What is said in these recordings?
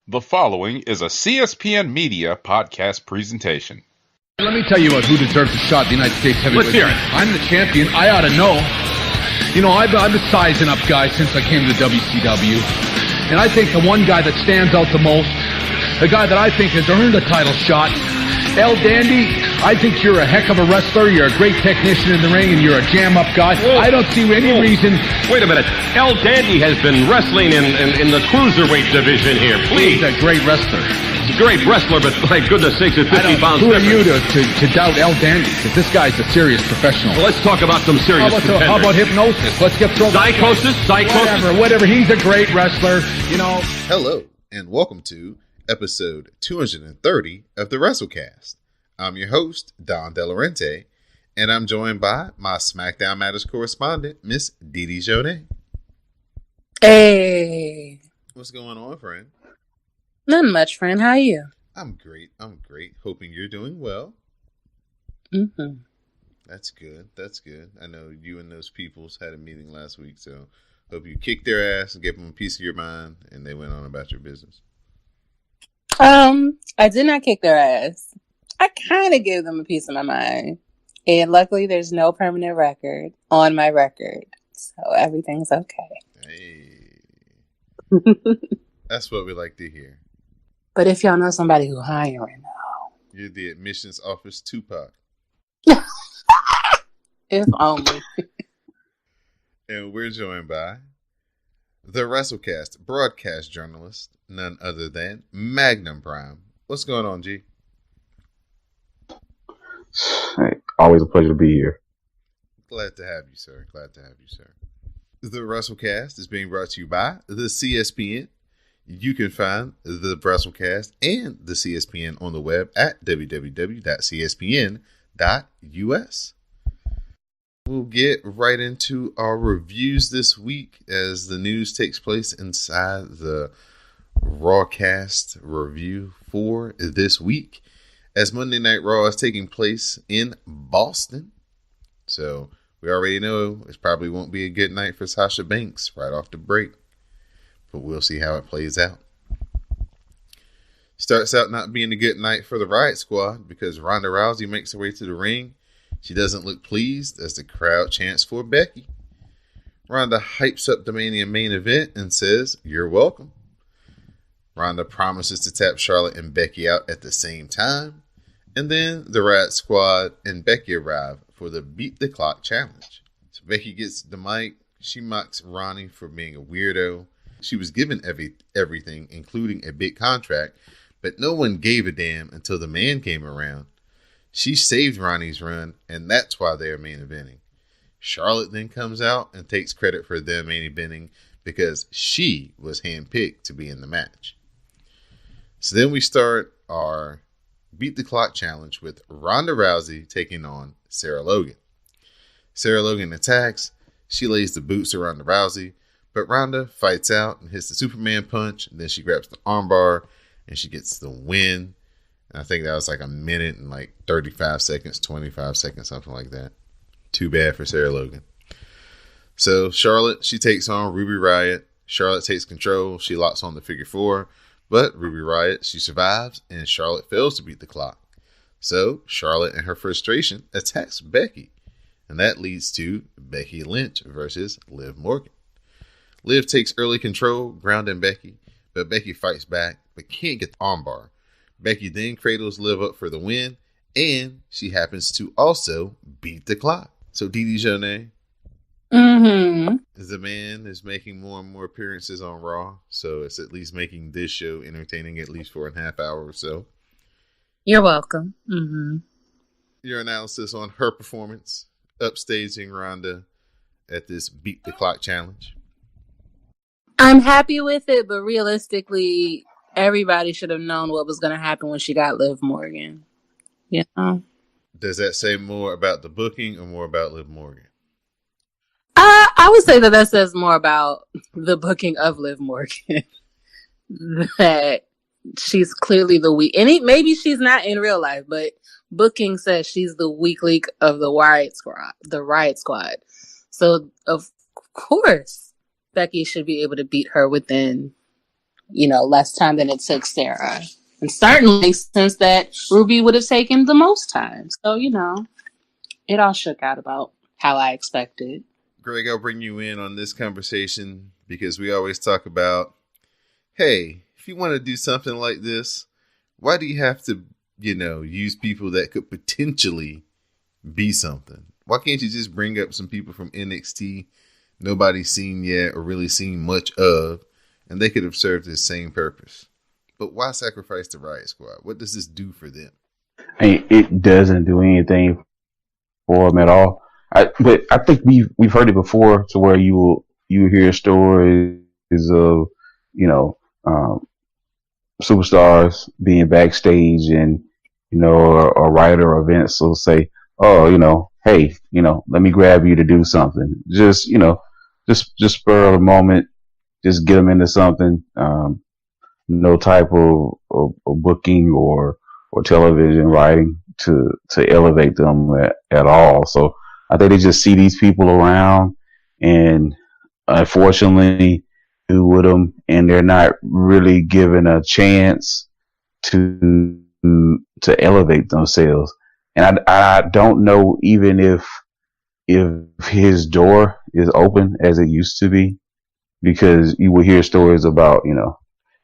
The following is a CSPN Media podcast presentation. Let me tell you who deserves a shot in the United States heavyweight. Let's hear it. I'm the champion. I ought to know. You know, I've been sizing up guys since I came to WCW. And I think the one guy that stands out the most, the guy that I think has earned a title shot, El Dandy, I think you're a heck of a wrestler. You're a great technician in the ring, and you're a jam-up guy. Whoa. I don't see any reason. Wait a minute. El Dandy has been wrestling in the cruiserweight division here. Please. He's a great wrestler. He's a great wrestler, but my goodness sakes, at 50 pounds. Who are you to doubt El Dandy? Because this guy's a serious professional. Well, let's talk about some serious contenders. How about hypnosis? Let's get thrown. Psychosis? Whatever. He's a great wrestler, you know. Hello, and welcome to episode 230 of the WrassleCast. I'm your host, Don DeLaurente, and I'm joined by my SmackDown Matters correspondent, Miss DeeDee Jonet. Hey. What's going on, friend? Nothing much, friend. How are you? I'm great. Hoping you're doing well. Mm-hmm. That's good. I know you and those peoples had a meeting last week, so hope you kicked their ass and gave them a piece of your mind, and they went on about your business. I did not kick their ass. I kind of gave them a piece of my mind. And luckily, there's no permanent record on my record. So everything's okay. Hey. That's what we like to hear. But if y'all know somebody who's hiring now. You're the admissions office Tupac. If only. And we're joined by the WrassleCast broadcast journalist, none other than Magnum Prime. What's going on, G? Hey, always a pleasure to be here. Glad to have you, sir. The WrassleCast is being brought to you by the CSPN. You can find the WrassleCast and the CSPN on the web at www.cspn.us. We'll get right into our reviews this week as the news takes place inside the Rawcast review for this week, as Monday Night Raw is taking place in Boston. So we already know it probably won't be a good night for Sasha Banks right off the break, but we'll see how it plays out. Starts out not being a good night for the Riot Squad because Ronda Rousey makes her way to the ring. She doesn't look pleased as the crowd chants for Becky. Ronda hypes up the Mania main event and says, "You're welcome." Ronda promises to tap Charlotte and Becky out at the same time. And then the Riot Squad and Becky arrive for the Beat the Clock challenge. So Becky gets the mic. She mocks Ronnie for being a weirdo. She was given everything, including a big contract, but no one gave a damn until the man came around. She saved Ronnie's run, and that's why they are main eventing. Charlotte then comes out and takes credit for them main eventing because she was handpicked to be in the match. So then we start our Beat the Clock challenge with Ronda Rousey taking on Sarah Logan. Sarah Logan attacks. She lays the boots around Rousey, but Ronda fights out and hits the Superman punch. And then she grabs the armbar and she gets the win. And I think that was like a minute and like 35 seconds, 25 seconds, something like that. Too bad for Sarah Logan. So Charlotte, she takes on Ruby Riott. Charlotte takes control. She locks on the figure four. But Ruby Riott, she survives, and Charlotte fails to beat the clock. So Charlotte, in her frustration, attacks Becky. And that leads to Becky Lynch versus Liv Morgan. Liv takes early control, grounding Becky, but Becky fights back, but can't get the armbar. Becky then cradles Liv up for the win, and she happens to also beat the clock. So DeeDee Jonet, the man is making more and more appearances on Raw, so it's at least making this show entertaining at least for a half hour or so. You're welcome. Your analysis on her performance, upstaging Ronda at this Beat the Clock challenge. I'm happy with it, but realistically, everybody should have known what was going to happen when she got Liv Morgan. You know? Does that say more about the booking or more about Liv Morgan? I would say that says more about the booking of Liv Morgan. That she's clearly the weak, and maybe she's not in real life, but booking says she's the weak link of the Riot Squad. So of course, Becky should be able to beat her within less time than it took Sarah. And certainly since that Ruby would have taken the most time. So, it all shook out about how I expected. Greg, I'll bring you in on this conversation because we always talk about, hey, if you want to do something like this, why do you have to, use people that could potentially be something? Why can't you just bring up some people from NXT nobody's seen yet or really seen much of, and they could have served the same purpose? But why sacrifice the Riot Squad? What does this do for them? It doesn't do anything for them at all. But I think we've heard it before, to where you hear stories of superstars being backstage, and a writer or events will say, "Oh, hey, let me grab you to do something." Just just spur of the moment, just get them into something. No type of booking or television writing to elevate them at all. So I think they just see these people around, and unfortunately do with them, and they're not really given a chance to elevate themselves. And I don't know even if his door is open as it used to be, because you will hear stories about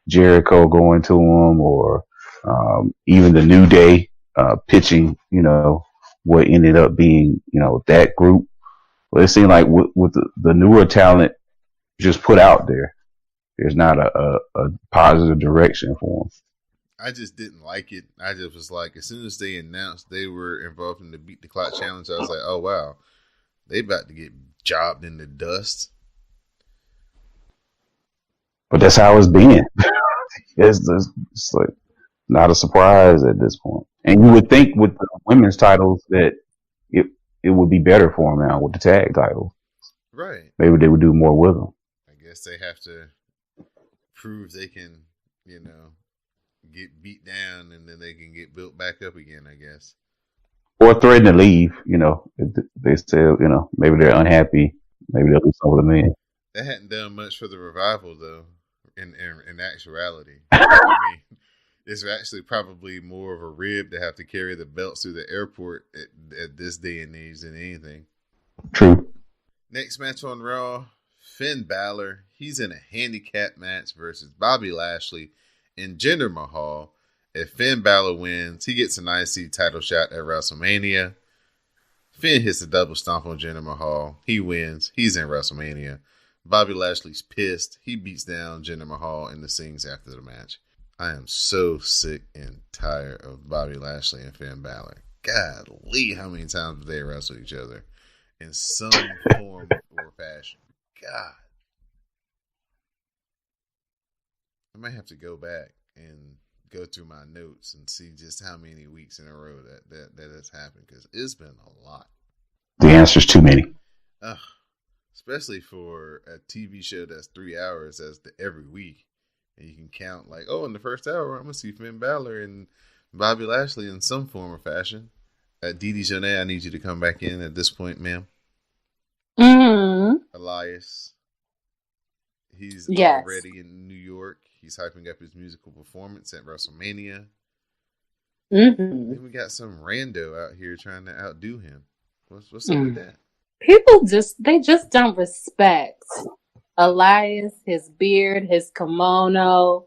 Jericho going to him, or even the New Day pitching what ended up being that group. But it seemed like with the newer talent just put out there's not a positive direction for them. I just didn't like it. I just was like, as soon as they announced they were involved in the Beat the Clock Challenge, I was like, oh wow, they about to get jobbed in the dust. But that's how it's been. It's like not a surprise at this point. And you would think with the women's titles that it would be better for them now with the tag titles. Right. Maybe they would do more with them. I guess they have to prove they can, get beat down, and then they can get built back up again, I guess. Or threaten to leave, if they say, maybe they're unhappy. Maybe they'll do some of the men. That hadn't done much for the Revival, though, in actuality. I mean, it's actually probably more of a rib to have to carry the belts through the airport at this day and age than anything. True. Next match on Raw, Finn Balor. He's in a handicap match versus Bobby Lashley and Jinder Mahal. If Finn Balor wins, he gets an IC title shot at WrestleMania. Finn hits a double stomp on Jinder Mahal. He wins. He's in WrestleMania. Bobby Lashley's pissed. He beats down Jinder Mahal and sings after the match. I am so sick and tired of Bobby Lashley and Finn Balor. Golly, how many times have they wrestled each other in some form or fashion? God. I might have to go back and go through my notes and see just how many weeks in a row that has happened, because it's been a lot. The answer is too many. Especially for a TV show that's 3 hours every week. And you can count like, in the first hour, I'm going to see Finn Balor and Bobby Lashley in some form or fashion. DeeDee Jonay, I need you to come back in at this point, ma'am. Mm-hmm. Elias. He's Yes. already in New York. He's hyping up his musical performance at WrestleMania. Mm-hmm. Then we got some rando out here trying to outdo him. What's up with that? People they just don't respect Elias, his beard, his kimono,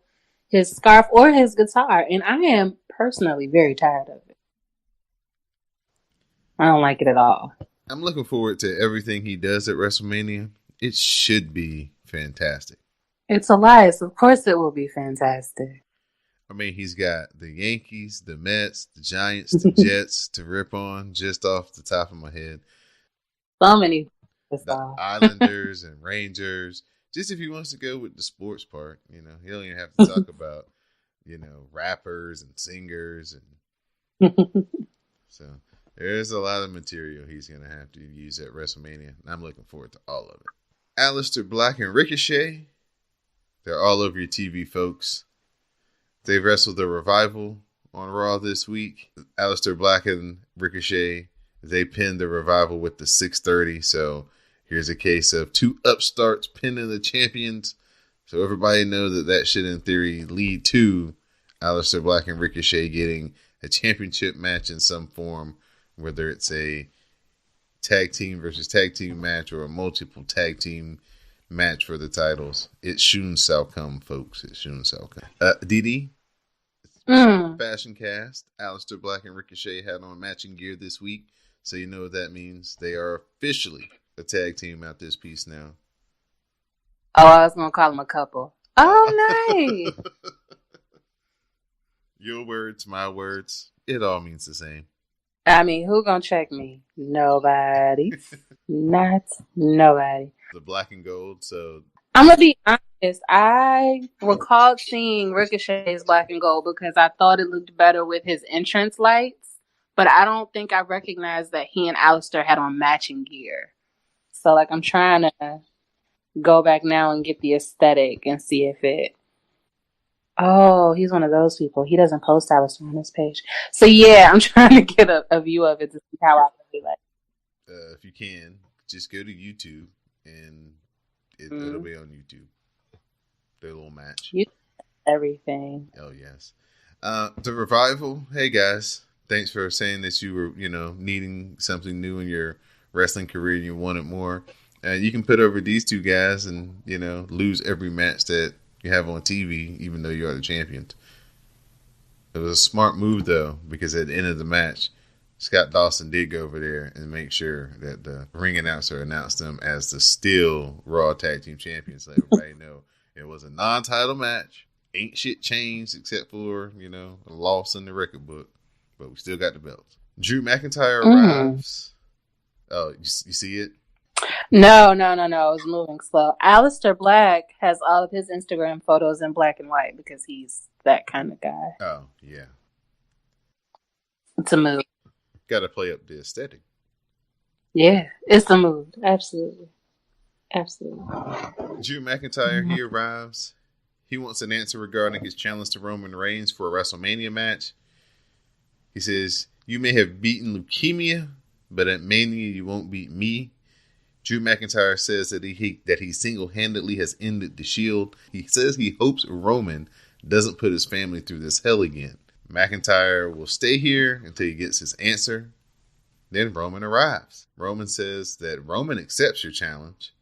his scarf, or his guitar. And I am personally very tired of it. I don't like it at all. I'm looking forward to everything he does at WrestleMania. It should be fantastic. It's Elias. Of course it will be fantastic. I mean, he's got the Yankees, the Mets, the Giants, the Jets to rip on just off the top of my head. So many. The Islanders and Rangers. Just if he wants to go with the sports part, he don't even have to talk about, rappers and singers. And so there's a lot of material he's going to have to use at WrestleMania. And I'm looking forward to all of it. Aleister Black and Ricochet. They're all over your TV, folks. They wrestled the Revival on Raw this week. Aleister Black and Ricochet, they pinned the Revival with the 630. So here's a case of two upstarts pinning the champions. So everybody knows that should, in theory, lead to Aleister Black and Ricochet getting a championship match in some form, whether it's a tag team versus tag team match or a multiple tag team match for the titles. It soon shall come, folks. It soon shall come. DeeDee, Fashion Cast. Aleister Black and Ricochet had on matching gear this week, so you know what that means. They are officially a tag team out this piece now. Oh, I was gonna call them a couple. Oh, nice. Your words, my words. It all means the same. I mean, who gonna check me? Nobody. Not nobody. The black and gold, so... I'm gonna be honest. I recalled seeing Ricochet's black and gold because I thought it looked better with his entrance lights, but I don't think I recognized that he and Aleister had on matching gear. So, like, I'm trying to go back now and get the aesthetic and see if it... Oh, he's one of those people. He doesn't post Aleister on his page. So, yeah, I'm trying to get a view of it to see how I really like it. If you can, just go to YouTube and it'll be on YouTube. Their little match. Everything. Oh, yes. The Revival. Hey, guys. Thanks for saying that you were, needing something new in your wrestling career and you wanted more. You can put over these two guys and, lose every match that you have on TV, even though you are the champions. It was a smart move, though, because at the end of the match, Scott Dawson did go over there and make sure that the ring announcer announced them as the still Raw Tag Team Champions. So everybody know it was a non-title match. Ain't shit changed except for, a loss in the record book. But we still got the belts. Drew McIntyre arrives. Oh, you see it? No. It was moving slow. Aleister Black has all of his Instagram photos in black and white because he's that kind of guy. Oh, yeah. It's a move. Got to play up the aesthetic. Yeah, it's a move. Absolutely. Drew McIntyre, he arrives. He wants an answer regarding his challenge to Roman Reigns for a WrestleMania match. He says, "You may have beaten leukemia, but at Mania you won't beat me." Drew McIntyre says that he single-handedly has ended the Shield. He says he hopes Roman doesn't put his family through this hell again. McIntyre will stay here until he gets his answer. Then Roman arrives. Roman says that Roman accepts your challenge,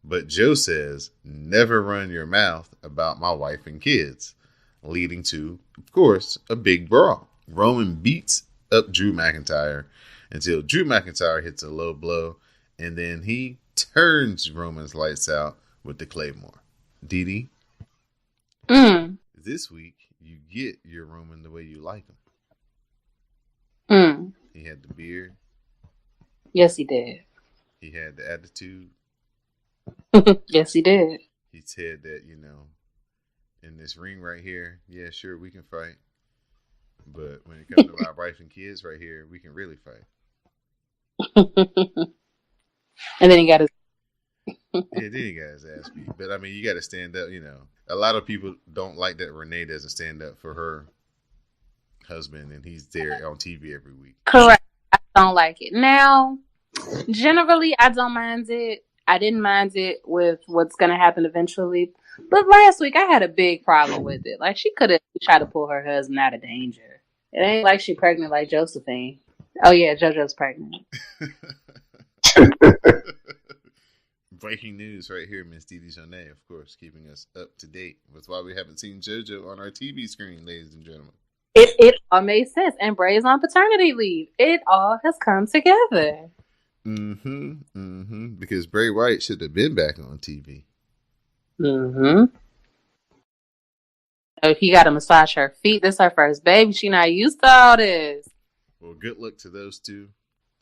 but Joe says, "Never run your mouth about my wife and kids," leading to, of course, a big brawl. Roman beats up Drew McIntyre until Drew McIntyre hits a low blow, and then he turns Roman's lights out with the Claymore. DeeDee, this week you get your Roman the way you like him. He had the beard. Yes, he did. He had the attitude. Yes, he did. He said that, in this ring right here, yeah, sure, we can fight. But when it comes to my wife and kids right here, we can really fight. And then he got his... Yeah, then he got his ass beat. But, I mean, you got to stand up, A lot of people don't like that Renee doesn't stand up for her husband, and he's there on TV every week. Correct. I don't like it. Now, generally, I don't mind it. I didn't mind it with what's going to happen eventually. But last week, I had a big problem with it. Like, she could have tried to pull her husband out of danger. It ain't like she pregnant like Josephine. Oh, yeah, JoJo's pregnant. Breaking news right here, Miss DeeDee Jonay, of course, keeping us up to date. That's why we haven't seen JoJo on our TV screen, ladies and gentlemen. It all made sense. And Bray's on paternity leave. It all has come together. Because Bray Wyatt should have been back on TV. Oh, he got to massage her feet. This is her first baby. She not used to all this. Well, good luck to those two.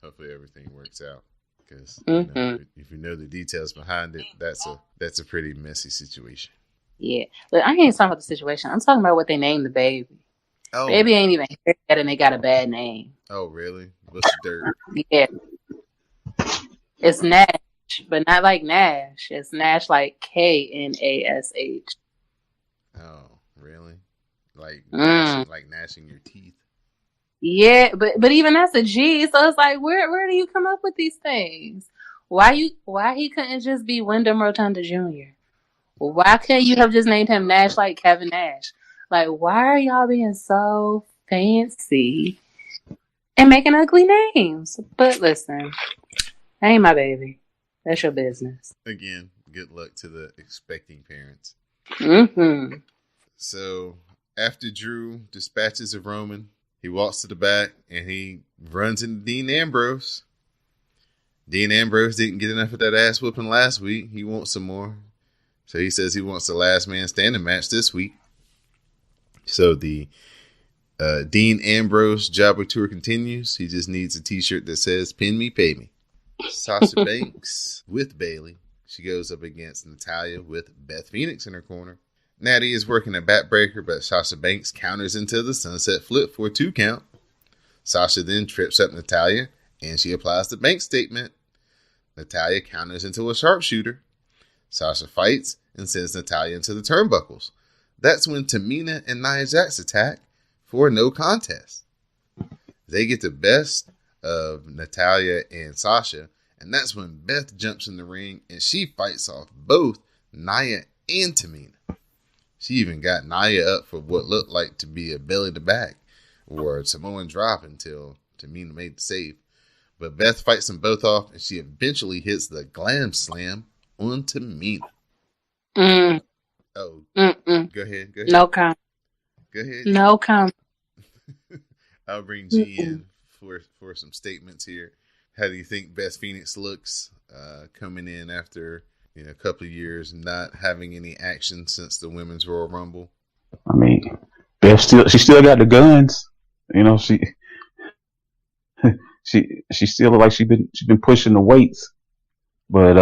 Hopefully everything works out. Because if you know the details behind it, that's a pretty messy situation. Yeah. Look, I ain't talking about the situation. I'm talking about what they named the baby. Oh. Baby ain't even here yet and they got a bad name. Oh, really? What's the dirt? Yeah. It's Nash, but not like Nash. It's Nash like Knash. Oh, really? Like gnashing your teeth? Yeah, but even that's a G, so it's like where do you come up with these things? Why he couldn't just be Wyndham Rotunda Jr.? Why couldn't you have just named him Nash like Kevin Nash? Like, why are y'all being so fancy and making ugly names? But listen, that ain't my baby. That's your business. Again, good luck to the expecting parents. Mm-hmm. So after Drew dispatches of Roman, he walks to the back and he runs into Dean Ambrose. Dean Ambrose didn't get enough of that ass whooping last week. He wants some more. So he says he wants the last man standing match this week. So the Dean Ambrose jobber tour continues. He just needs a t-shirt that says "Pin me, pay me." Sasha Banks with Bayley. She goes up against Natalya with Beth Phoenix in her corner. Natty is working a backbreaker, but Sasha Banks counters into the sunset flip for a 2 count. Sasha then trips up Natalya, and she applies the Banks statement. Natalya counters into a sharpshooter. Sasha fights and sends Natalya into the turnbuckles. That's when Tamina and Nia Jax attack for no contest. They get the best of Natalya and Sasha, and that's when Beth jumps in the ring and she fights off both Nia and Tamina. She even got Nia up for what looked like to be a belly to back or a Samoan drop until Tamina made the save. But Beth fights them both off and she eventually hits the glam slam on Tamina. Oh, Go ahead. No comment. Go ahead. No comment. I'll bring G in for some statements here. How do you think Beth Phoenix looks coming in after a couple of years not having any action since the Women's Royal Rumble? I mean, Beth still got the guns. She still look like she's been pushing the weights. But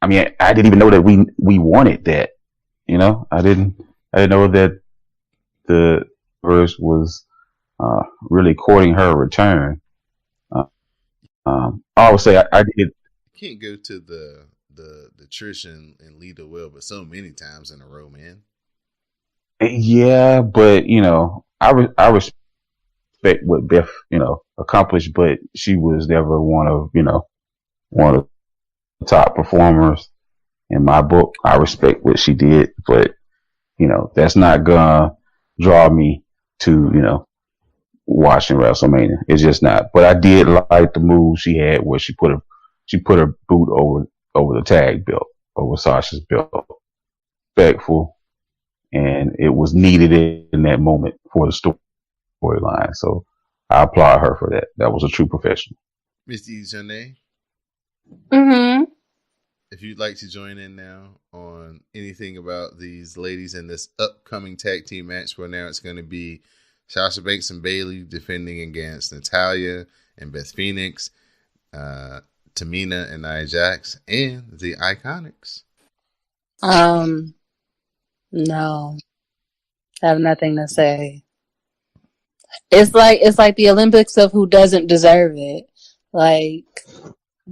I mean, I didn't even know that we wanted that. I didn't know that the verse was really courting her return. I would say I did. You can't go to the Trish and Lita well, but so many times in a row, man. Yeah, but I respect what Beth accomplished, but she was never one of the top performers in my book. I respect what she did, but that's not gonna draw me to watching WrestleMania. It's just not. But I did like the move she had where she put her boot over the tag belt, over Sasha's belt. Respectful, and it was needed in that moment for the storyline. So I applaud her for that. That was a true professional. Miss Dejanay, if you'd like to join in now on anything about these ladies in this upcoming tag team match, where now it's going to be Sasha Banks and Bayley defending against Natalya and Beth Phoenix, Tamina and Nia Jax, and the Iconics. No. I have nothing to say. It's like the Olympics of who doesn't deserve it. Like,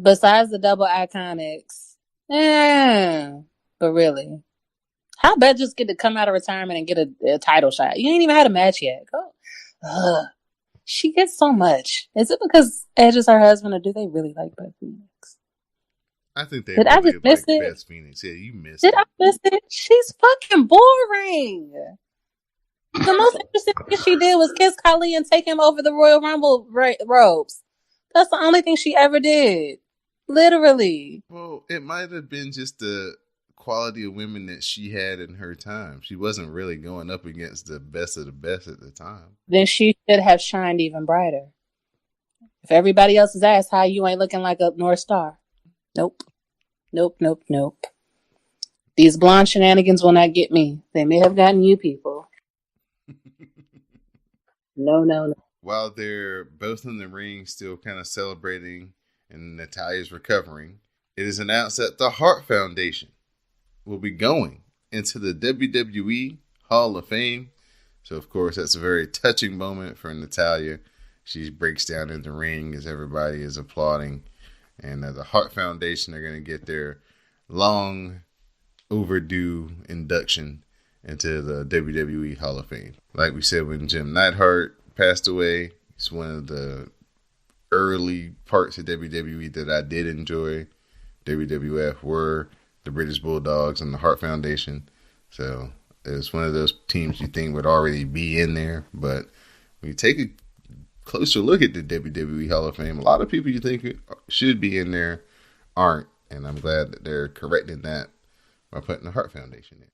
besides the double Iconics, but really, how Beth just get to come out of retirement and get a title shot? You ain't even had a match yet. Go. She gets so much. Is it because Edge is her husband, or do they really like Beth Phoenix? I think they Did I just miss it? Beth Phoenix. Yeah, you missed Did it. I miss it? She's fucking boring. The most interesting thing she did was kiss Khali and take him over the Royal Rumble ropes. That's the only thing she ever did. Literally. Well, it might have been just the quality of women that she had in her time. She wasn't really going up against the best of the best at the time. Then she should have shined even brighter. If everybody else is asked how you ain't looking like a North Star. Nope. These blonde shenanigans will not get me. They may have gotten you people. No. While they're both in the ring still kind of celebrating and Natalya's recovering, it is announced that the Hart Foundation will be going into the WWE Hall of Fame. So, of course, that's a very touching moment for Natalya. She breaks down in the ring as everybody is applauding. And the Hart Foundation are going to get their long overdue induction into the WWE Hall of Fame. Like we said, when Jim Neidhart passed away, it's one of the early parts of WWE that I did enjoy. WWF were the British Bulldogs and the Hart Foundation. So it's one of those teams you think would already be in there. But when you take a closer look at the WWE Hall of Fame, a lot of people you think should be in there aren't. And I'm glad that they're correcting that by putting the Hart Foundation in.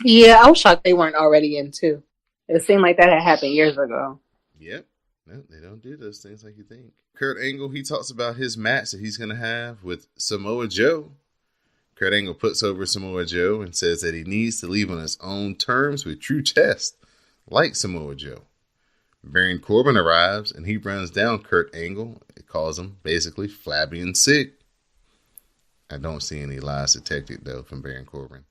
Yeah, I was shocked they weren't already in too. It seemed like that had happened years ago. Yep. No, they don't do those things like you think. Kurt Angle, he talks about his match that he's going to have with Samoa Joe. Kurt Angle puts over Samoa Joe and says that he needs to leave on his own terms with true test, like Samoa Joe. Baron Corbin arrives and he runs down Kurt Angle. It calls him basically flabby and sick. I don't see any lies detected, though, from Baron Corbin.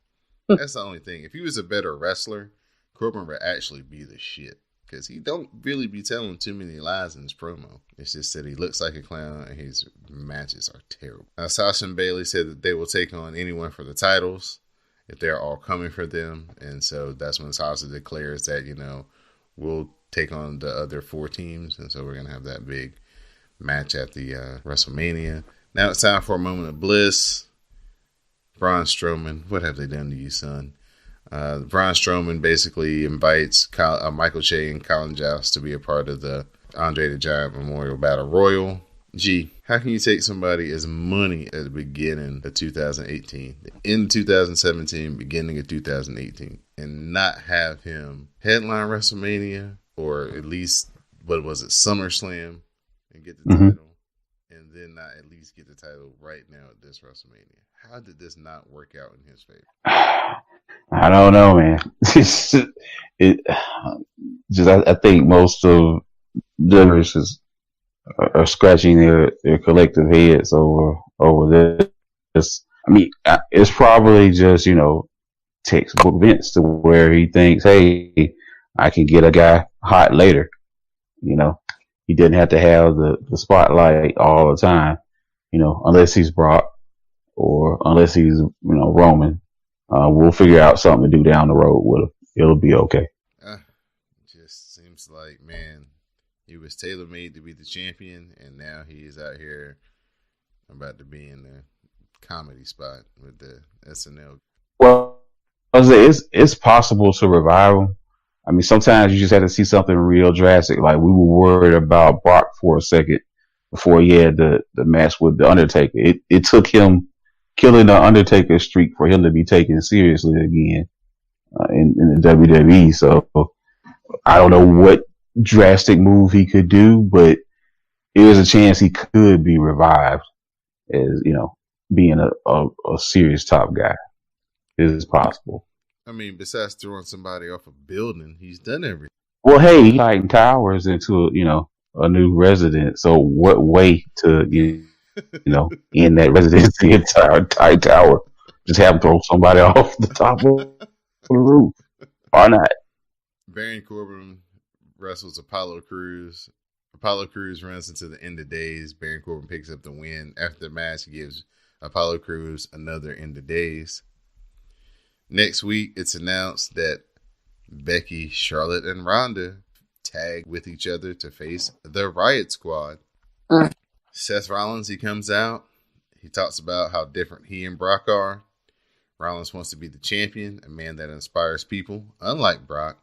That's the only thing. If he was a better wrestler, Corbin would actually be the shit. Because he don't really be telling too many lies in his promo. It's just that he looks like a clown and his matches are terrible. Sasha and Bayley said that they will take on anyone for the titles if they're all coming for them. And so that's when Sasha declares that, we'll take on the other 4 teams. And so we're going to have that big match at the WrestleMania. Now it's time for a moment of bliss. Braun Strowman, what have they done to you, son? Braun Strowman basically invites Michael Che and Colin Joust to be a part of the Andre the Giant Memorial Battle Royal. Gee, how can you take somebody as money at the beginning of 2018, in 2017, beginning of 2018, and not have him headline WrestleMania or at least, SummerSlam and get the title? And then not at least get the title right now at this WrestleMania. How did this not work out in his favor? I don't know, man. I think most of the verses are scratching their collective heads over this. I mean, it's probably just, textbook Vince to where he thinks, hey, I can get a guy hot later. He didn't have to have the spotlight all the time, unless he's Brock or unless he's, Roman. We'll figure out something to do down the road with him. It'll be okay. Just seems like, man, he was tailor-made to be the champion, and now he is out here about to be in the comedy spot with the SNL. Well, it's possible to revive him. I mean, sometimes you just had to see something real drastic. Like we were worried about Brock for a second before he had the match with the Undertaker. It took him killing the Undertaker streak for him to be taken seriously again in the WWE. So I don't know what drastic move he could do, but there's a chance he could be revived as, being a serious top guy. It is possible. I mean, besides throwing somebody off a building, he's done everything. Well, hey, he's lighting towers into, a new resident. So what way to, in that residency entire tower, just have him throw somebody off the top of the roof. Why not? Baron Corbin wrestles Apollo Crews. Apollo Crews runs into the end of days. Baron Corbin picks up the win. After the match, he gives Apollo Crews another end of days. Next week, it's announced that Becky, Charlotte, and Ronda tag with each other to face the Riot Squad. Seth Rollins, he comes out. He talks about how different he and Brock are. Rollins wants to be the champion, a man that inspires people. Unlike Brock,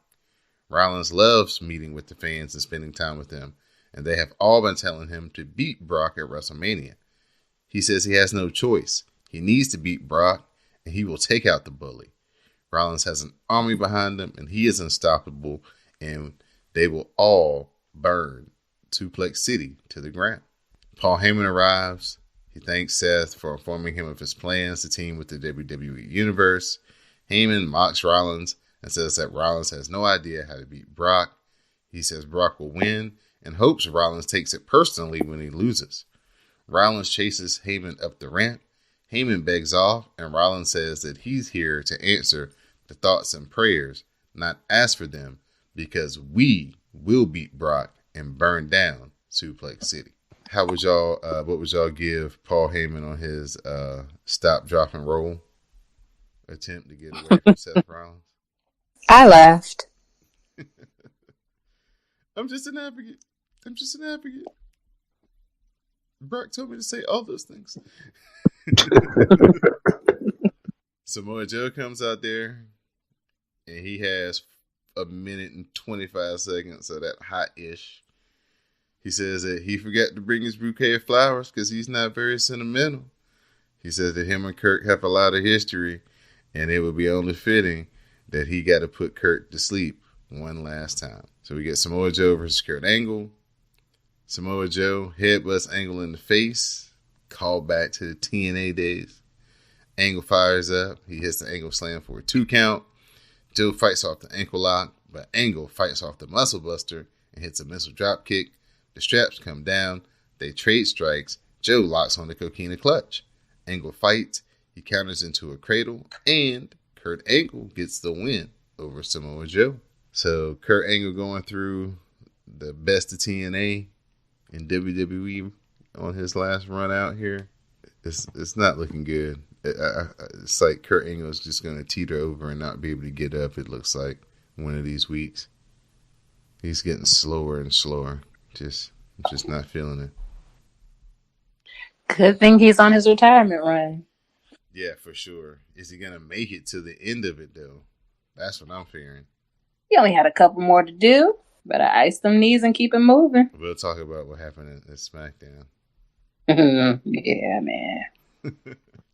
Rollins loves meeting with the fans and spending time with them, and they have all been telling him to beat Brock at WrestleMania. He says he has no choice. He needs to beat Brock, and he will take out the bully. Rollins has an army behind him, and he is unstoppable, and they will all burn Suplex City to the ground. Paul Heyman arrives. He thanks Seth for informing him of his plans to team with the WWE Universe. Heyman mocks Rollins and says that Rollins has no idea how to beat Brock. He says Brock will win and hopes Rollins takes it personally when he loses. Rollins chases Heyman up the ramp. Heyman begs off, and Rollins says that he's here to answer the thoughts and prayers, not ask for them, because we will beat Brock and burn down Suplex City. How would y'all, what would y'all give Paul Heyman on his stop, drop, and roll attempt to get away from Seth Rollins? I laughed. I'm just an advocate. Brock told me to say all those things. Samoa Joe comes out there, and he has a minute and 25 seconds of that hot-ish. He says that he forgot to bring his bouquet of flowers because he's not very sentimental. He says that him and Kurt have a lot of history, and it would be only fitting that he got to put Kurt to sleep one last time. So we get Samoa Joe versus Kurt Angle. Samoa Joe headbutts Angle in the face. Call back to the TNA days. Angle fires up. He hits the Angle slam for a 2 count. Joe fights off the ankle lock, but Angle fights off the muscle buster and hits a missile drop kick. The straps come down. They trade strikes. Joe locks on the coquina clutch. Angle fights. He counters into a cradle, and Kurt Angle gets the win over Samoa Joe. So Kurt Angle going through the best of TNA in WWE on his last run out here. It's not looking good. It's like Kurt Angle is just going to teeter over and not be able to get up, it looks like, one of these weeks. He's getting slower and slower. Just not feeling it. Good thing he's on his retirement run. Yeah, for sure. Is he going to make it to the end of it, though? That's what I'm fearing. He only had a couple more to do. Better ice them knees and keep it moving. We'll talk about what happened at SmackDown. Yeah, man.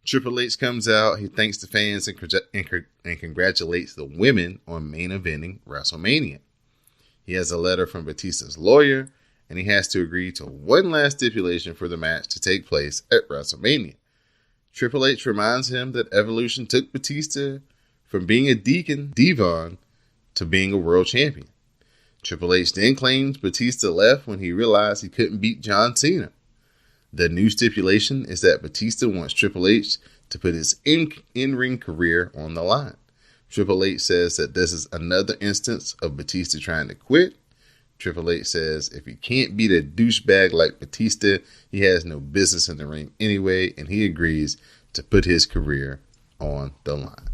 Triple H comes out. He thanks the fans and congratulates the women on main eventing WrestleMania. He has a letter from Batista's lawyer, and he has to agree to one last stipulation for the match to take place at WrestleMania. Triple H reminds him that Evolution took Batista from being a Devon to being a world champion. Triple H then claims Batista left when he realized he couldn't beat John Cena. The new stipulation is that Batista wants Triple H to put his in-ring career on the line. Triple H says that this is another instance of Batista trying to quit. Triple H says if he can't beat a douchebag like Batista, he has no business in the ring anyway, and he agrees to put his career on the line.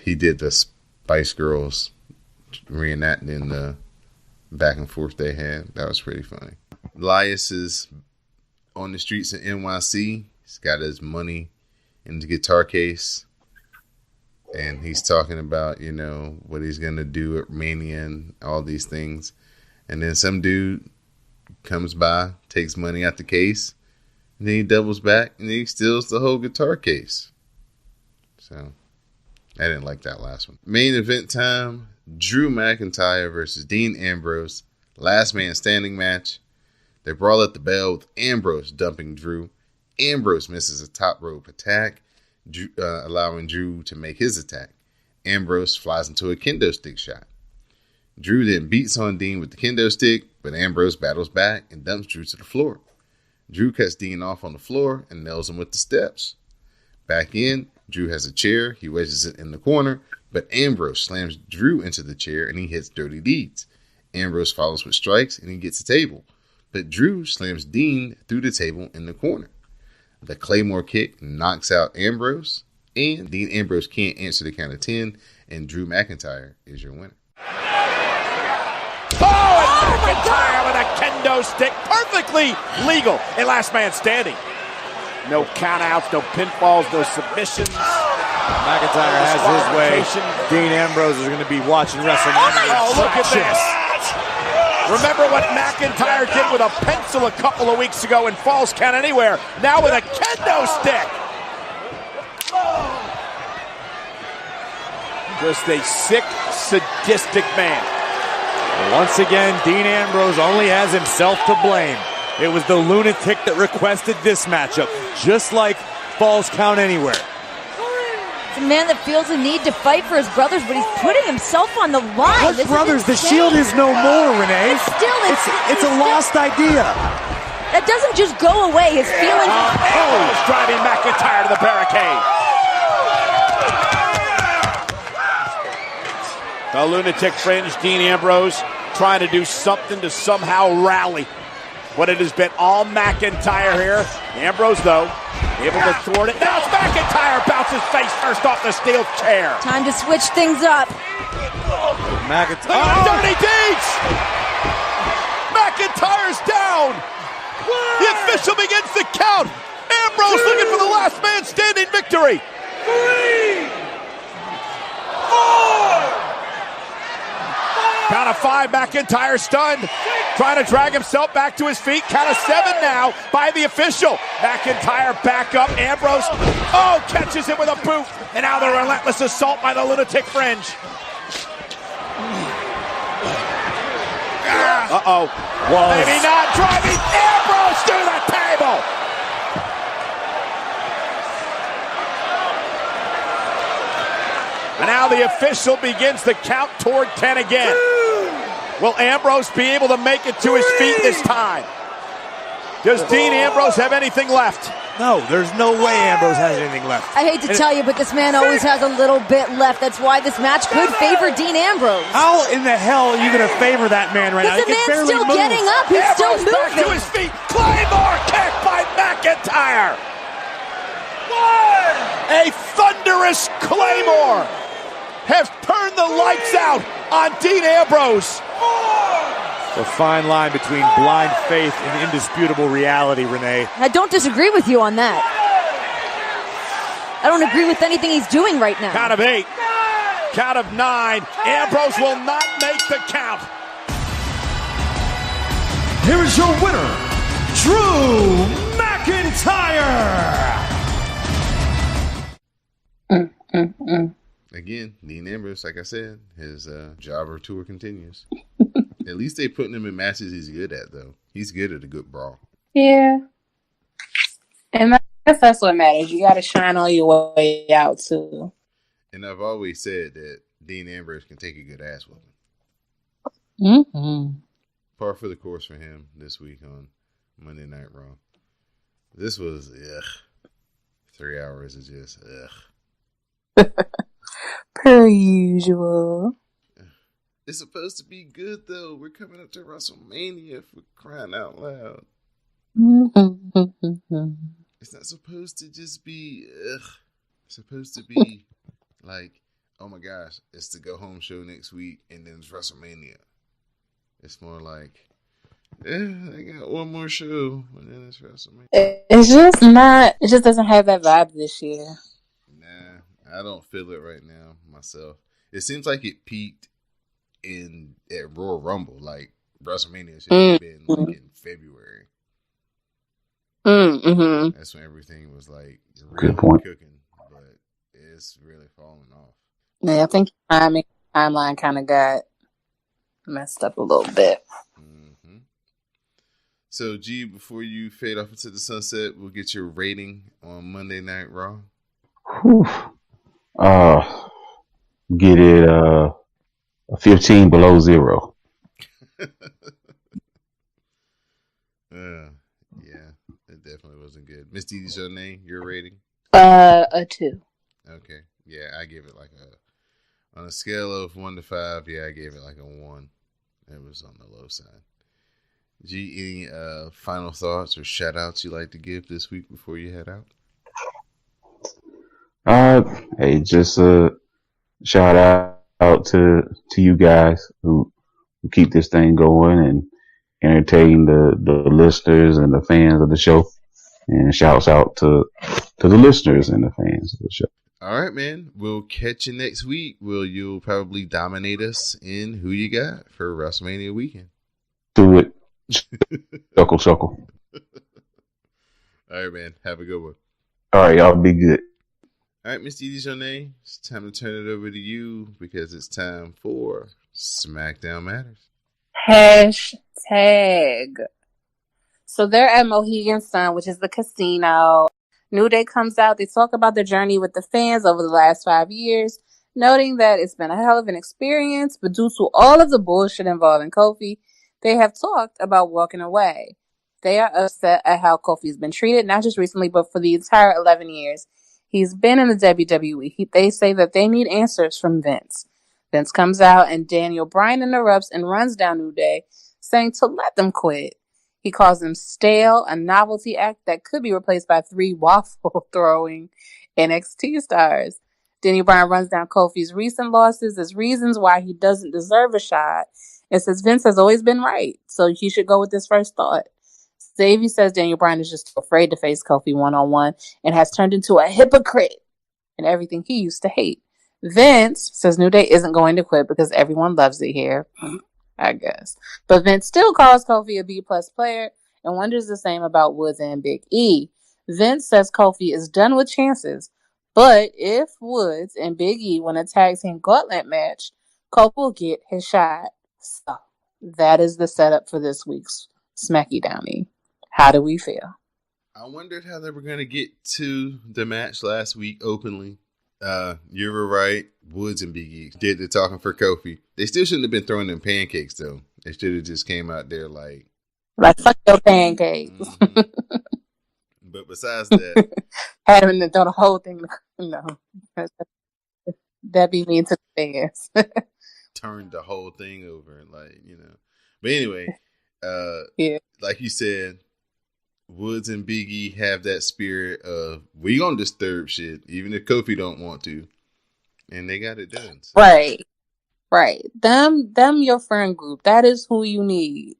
He did the Spice Girls reenacting the back and forth they had. That was pretty funny. Elias is on the streets in NYC. He's got his money in the guitar case. And he's talking about, what he's going to do at Mania and all these things. And then some dude comes by, takes money out the case, and then he doubles back and he steals the whole guitar case. So, I didn't like that last one. Main event time, Drew McIntyre versus Dean Ambrose. Last man standing match. They brawl at the bell with Ambrose dumping Drew. Ambrose misses a top rope attack, allowing Drew to make his attack. Ambrose flies into a kendo stick shot. Drew then beats on Dean with the kendo stick, but Ambrose battles back and dumps Drew to the floor. Drew cuts Dean off on the floor and nails him with the steps. Back in, Drew has a chair. He wedges it in the corner, but Ambrose slams Drew into the chair and he hits Dirty Deeds. Ambrose follows with strikes and he gets a table, but Drew slams Dean through the table in the corner. The Claymore kick knocks out Ambrose, and Dean Ambrose can't answer the count of 10, and Drew McIntyre is your winner. Oh, and McIntyre with a kendo stick, perfectly legal in Last Man Standing. No countouts, no pinfalls, no submissions. McIntyre has his way. Dean Ambrose is going to be watching WrestleMania. Oh, look at this. Remember what McIntyre did with a pencil a couple of weeks ago in Falls Count Anywhere. Now with a kendo stick. Just a sick, sadistic man. Once again, Dean Ambrose only has himself to blame. It was the lunatic that requested this matchup, just like Falls Count Anywhere. It's a man that feels the need to fight for his brothers, but he's putting himself on the line. What brothers? The Shield is no more, Renee. It's a lost idea. That doesn't just go away. His feelings. He's driving McIntyre to the barricade. The lunatic fringe, Dean Ambrose, trying to do something to somehow rally what it has been all McIntyre here. Ambrose, though, able to thwart it. Now it's McIntyre, bounces face first off the steel chair. Time to switch things up. McIntyre. Dirty Deeds! McIntyre's down! The official begins the count. Ambrose looking for the last man standing victory. Count of 5, McIntyre stunned. Trying to drag himself back to his feet. Count of 7 now by the official. McIntyre back up. Ambrose, catches him with a boot. And now the relentless assault by the lunatic fringe. Maybe not. Driving Ambrose to the table. And now the official begins to count toward 10 again. Will Ambrose be able to make it to his feet this time? Does Dean Ambrose have anything left? No, there's no way Ambrose has anything left. I hate to tell you, but this man always has a little bit left. That's why this match could favor Dean Ambrose. How in the hell are you going to favor that man right now? Because the man's still getting up. He's still Ambrose back to moving. his feet. Claymore kick by McIntyre. A thunderous Claymore has turned the lights out on Dean Ambrose. The fine line between blind faith and indisputable reality, Renee. I don't disagree with you on that. I don't agree with anything he's doing right now. Count of 8. Count of 9. Ambrose will not make the count. Here is your winner, Drew McIntyre. Again, Dean Ambrose, like I said, his jobber tour continues. At least they putting him in matches he's good at, though. He's good at a good brawl. Yeah. And I guess that's what matters. You got to shine all your way out, too. And I've always said that Dean Ambrose can take a good ass whooping. Mm-hmm. Par for the course for him this week on Monday Night Raw. This was, 3 hours is just, Per usual. It's supposed to be good, though. We're coming up to WrestleMania, for crying out loud. It's not supposed to just be, It's supposed to be like, oh my gosh, it's the go-home show next week, and then it's WrestleMania. It's more like, I got one more show, and then it's WrestleMania. It's just not, it just doesn't have that vibe this year. Nah, I don't feel it right now myself. It seems like it peaked at Royal Rumble, like WrestleMania should have been like in February. Mm-hmm. That's when everything was like really cooking, but it's really falling off. Yeah, I think timeline kind of got messed up a little bit. Mm-hmm. So, G, before you fade off into the sunset, we'll get your rating on Monday Night Raw. Get it a 15 below 0. Yeah, it definitely wasn't good. Miss DeeDee Jonay, your rating? A 2. Okay. Yeah, I gave it like on a scale of 1 to 5, yeah, I gave it like a 1. It was on the low side. G, any final thoughts or shout outs you like to give this week before you head out? Hey, just a shout out to you guys who keep this thing going and entertain the listeners and the fans of the show. And shouts out to the listeners and the fans of the show. All right, man. We'll catch you next week. You'll probably dominate us in who you got for WrestleMania weekend. Do it. Chuckle. All right, man. Have a good one. All right, y'all be good. All right, Miss DeeDee Jonay, it's time to turn it over to you because it's time for SmackDown Matters. Hashtag. So they're at Mohegan Sun, which is the casino. New Day comes out. They talk about their journey with the fans over the last 5 years, noting that it's been a hell of an experience, but due to all of the bullshit involving Kofi, they have talked about walking away. They are upset at how Kofi's been treated, not just recently, but for the entire 11 years he's been in the WWE. They say that they need answers from Vince. Vince comes out and Daniel Bryan interrupts and runs down New Day, saying to let them quit. He calls them stale, a novelty act that could be replaced by 3 waffle-throwing NXT stars. Daniel Bryan runs down Kofi's recent losses as reasons why he doesn't deserve a shot and says Vince has always been right, so he should go with this first thought. Davey says Daniel Bryan is just afraid to face Kofi one-on-one and has turned into a hypocrite in everything he used to hate. Vince says New Day isn't going to quit because everyone loves it here, I guess. But Vince still calls Kofi a B-plus player and wonders the same about Woods and Big E. Vince says Kofi is done with chances, but if Woods and Big E win a tag team gauntlet match, Kofi will get his shot. So that is the setup for this week's SmackDown. How do we feel? I wondered how they were going to get to the match last week openly. You were right. Woods and Big E did the talking for Kofi. They still shouldn't have been throwing them pancakes, though. They should have just came out there like fuck your pancakes. Mm-hmm. But besides that, had him to throw the whole thing. No, that'd be mean to the fans. Turned the whole thing over, But anyway, yeah, like you said, Woods and Big E have that spirit of we gonna disturb shit, even if Kofi don't want to, and they got it done. So. Right. Them, your friend group. That is who you need.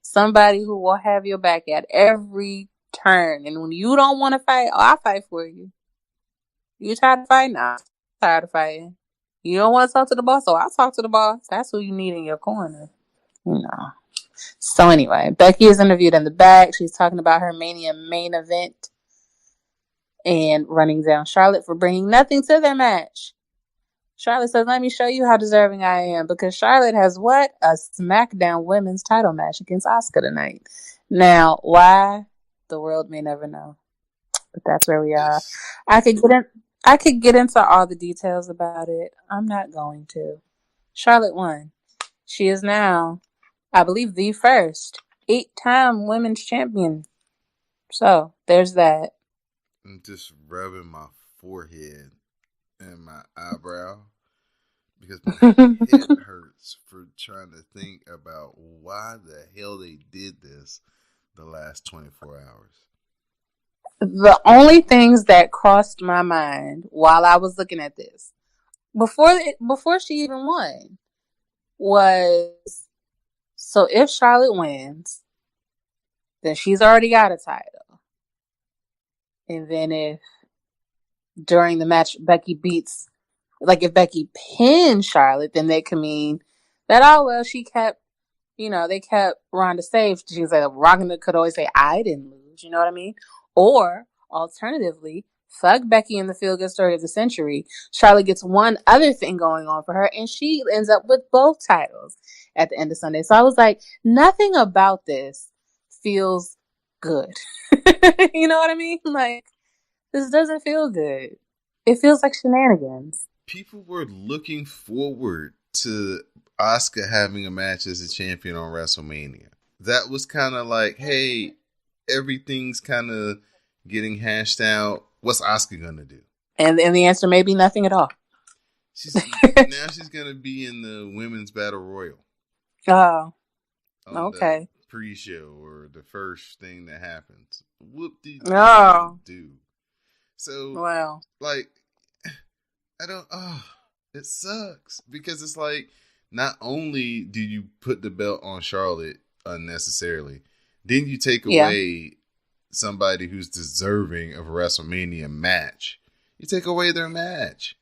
Somebody who will have your back at every turn. And when you don't want to fight, I'll fight for you. You tired of fighting? I'm tired of fighting. You don't want to talk to the boss? So I'll talk to the boss. That's who you need in your corner. So anyway, Becky is interviewed in the back. She's talking about her Mania main event and running down Charlotte for bringing nothing to their match. Charlotte says, let me show you how deserving I am, because Charlotte has what? A SmackDown women's title match against Asuka tonight. Now, why? The world may never know. But that's where we are. I could get into all the details about it. I'm not going to. Charlotte won. She is now, I believe, the first 8-time women's champion. So, there's that. I'm just rubbing my forehead and my eyebrow because my head hurts for trying to think about why the hell they did this the last 24 hours. The only things that crossed my mind while I was looking at this before she even won was, so if Charlotte wins, then she's already got a title. And then if during the match Becky if Becky pins Charlotte, then they could mean that, she kept, they kept Ronda safe. She was like, Ronda could always say, I didn't lose, you know what I mean? Or, alternatively, fuck Becky in the feel-good story of the century. Charlotte gets one other thing going on for her, and she ends up with both titles at the end of Sunday. So I was like, nothing about this feels good. You know what I mean? Like, this doesn't feel good. It feels like shenanigans. People were looking forward to Asuka having a match as a champion on WrestleMania. That was kind of like, hey, everything's kind of getting hashed out. What's Asuka going to do? And the answer may be nothing at all. Now she's going to be in the Women's Battle Royal. Oh, okay. Pre-show or the first thing that happens. Whoop-de-doo. Oh. So, wow. Like, it sucks because it's like, not only do you put the belt on Charlotte unnecessarily, then you take away somebody who's deserving of a WrestleMania match. You take away their match.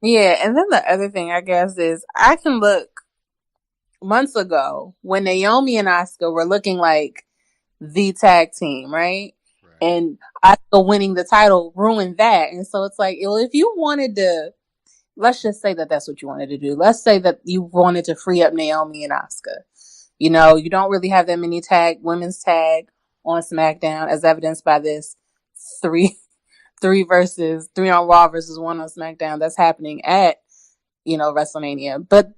Yeah, and then the other thing, I guess, is I can look months ago when Naomi and Asuka were looking like the tag team, right? And Asuka winning the title ruined that. And so it's like, well, if you wanted to, let's just say that that's what you wanted to do. Let's say that you wanted to free up Naomi and Asuka. You don't really have that many women's tag on SmackDown, as evidenced by this three on Raw versus 1 on SmackDown that's happening at, WrestleMania. But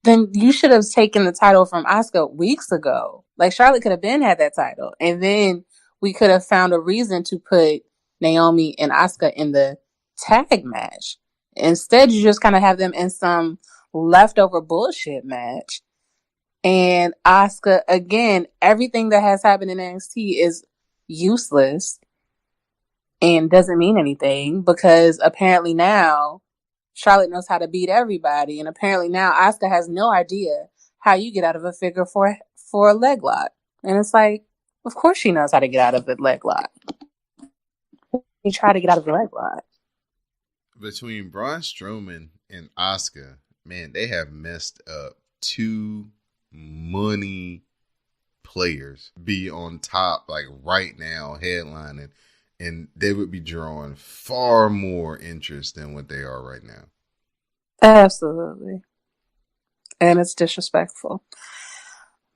then you should have taken the title from Asuka weeks ago. Like, Charlotte could have had that title. And then we could have found a reason to put Naomi and Asuka in the tag match. Instead, you just kind of have them in some leftover bullshit match. And Asuka, again, everything that has happened in NXT is useless and doesn't mean anything, because apparently now Charlotte knows how to beat everybody. And apparently now Asuka has no idea how you get out of a figure for a leg lock. And it's like, of course she knows how to get out of the leg lock. You try to get out of the leg lock. Between Braun Strowman and Asuka, man, they have messed up too many players be on top like right now headlining, and they would be drawing far more interest than what they are right now. Absolutely. And it's disrespectful.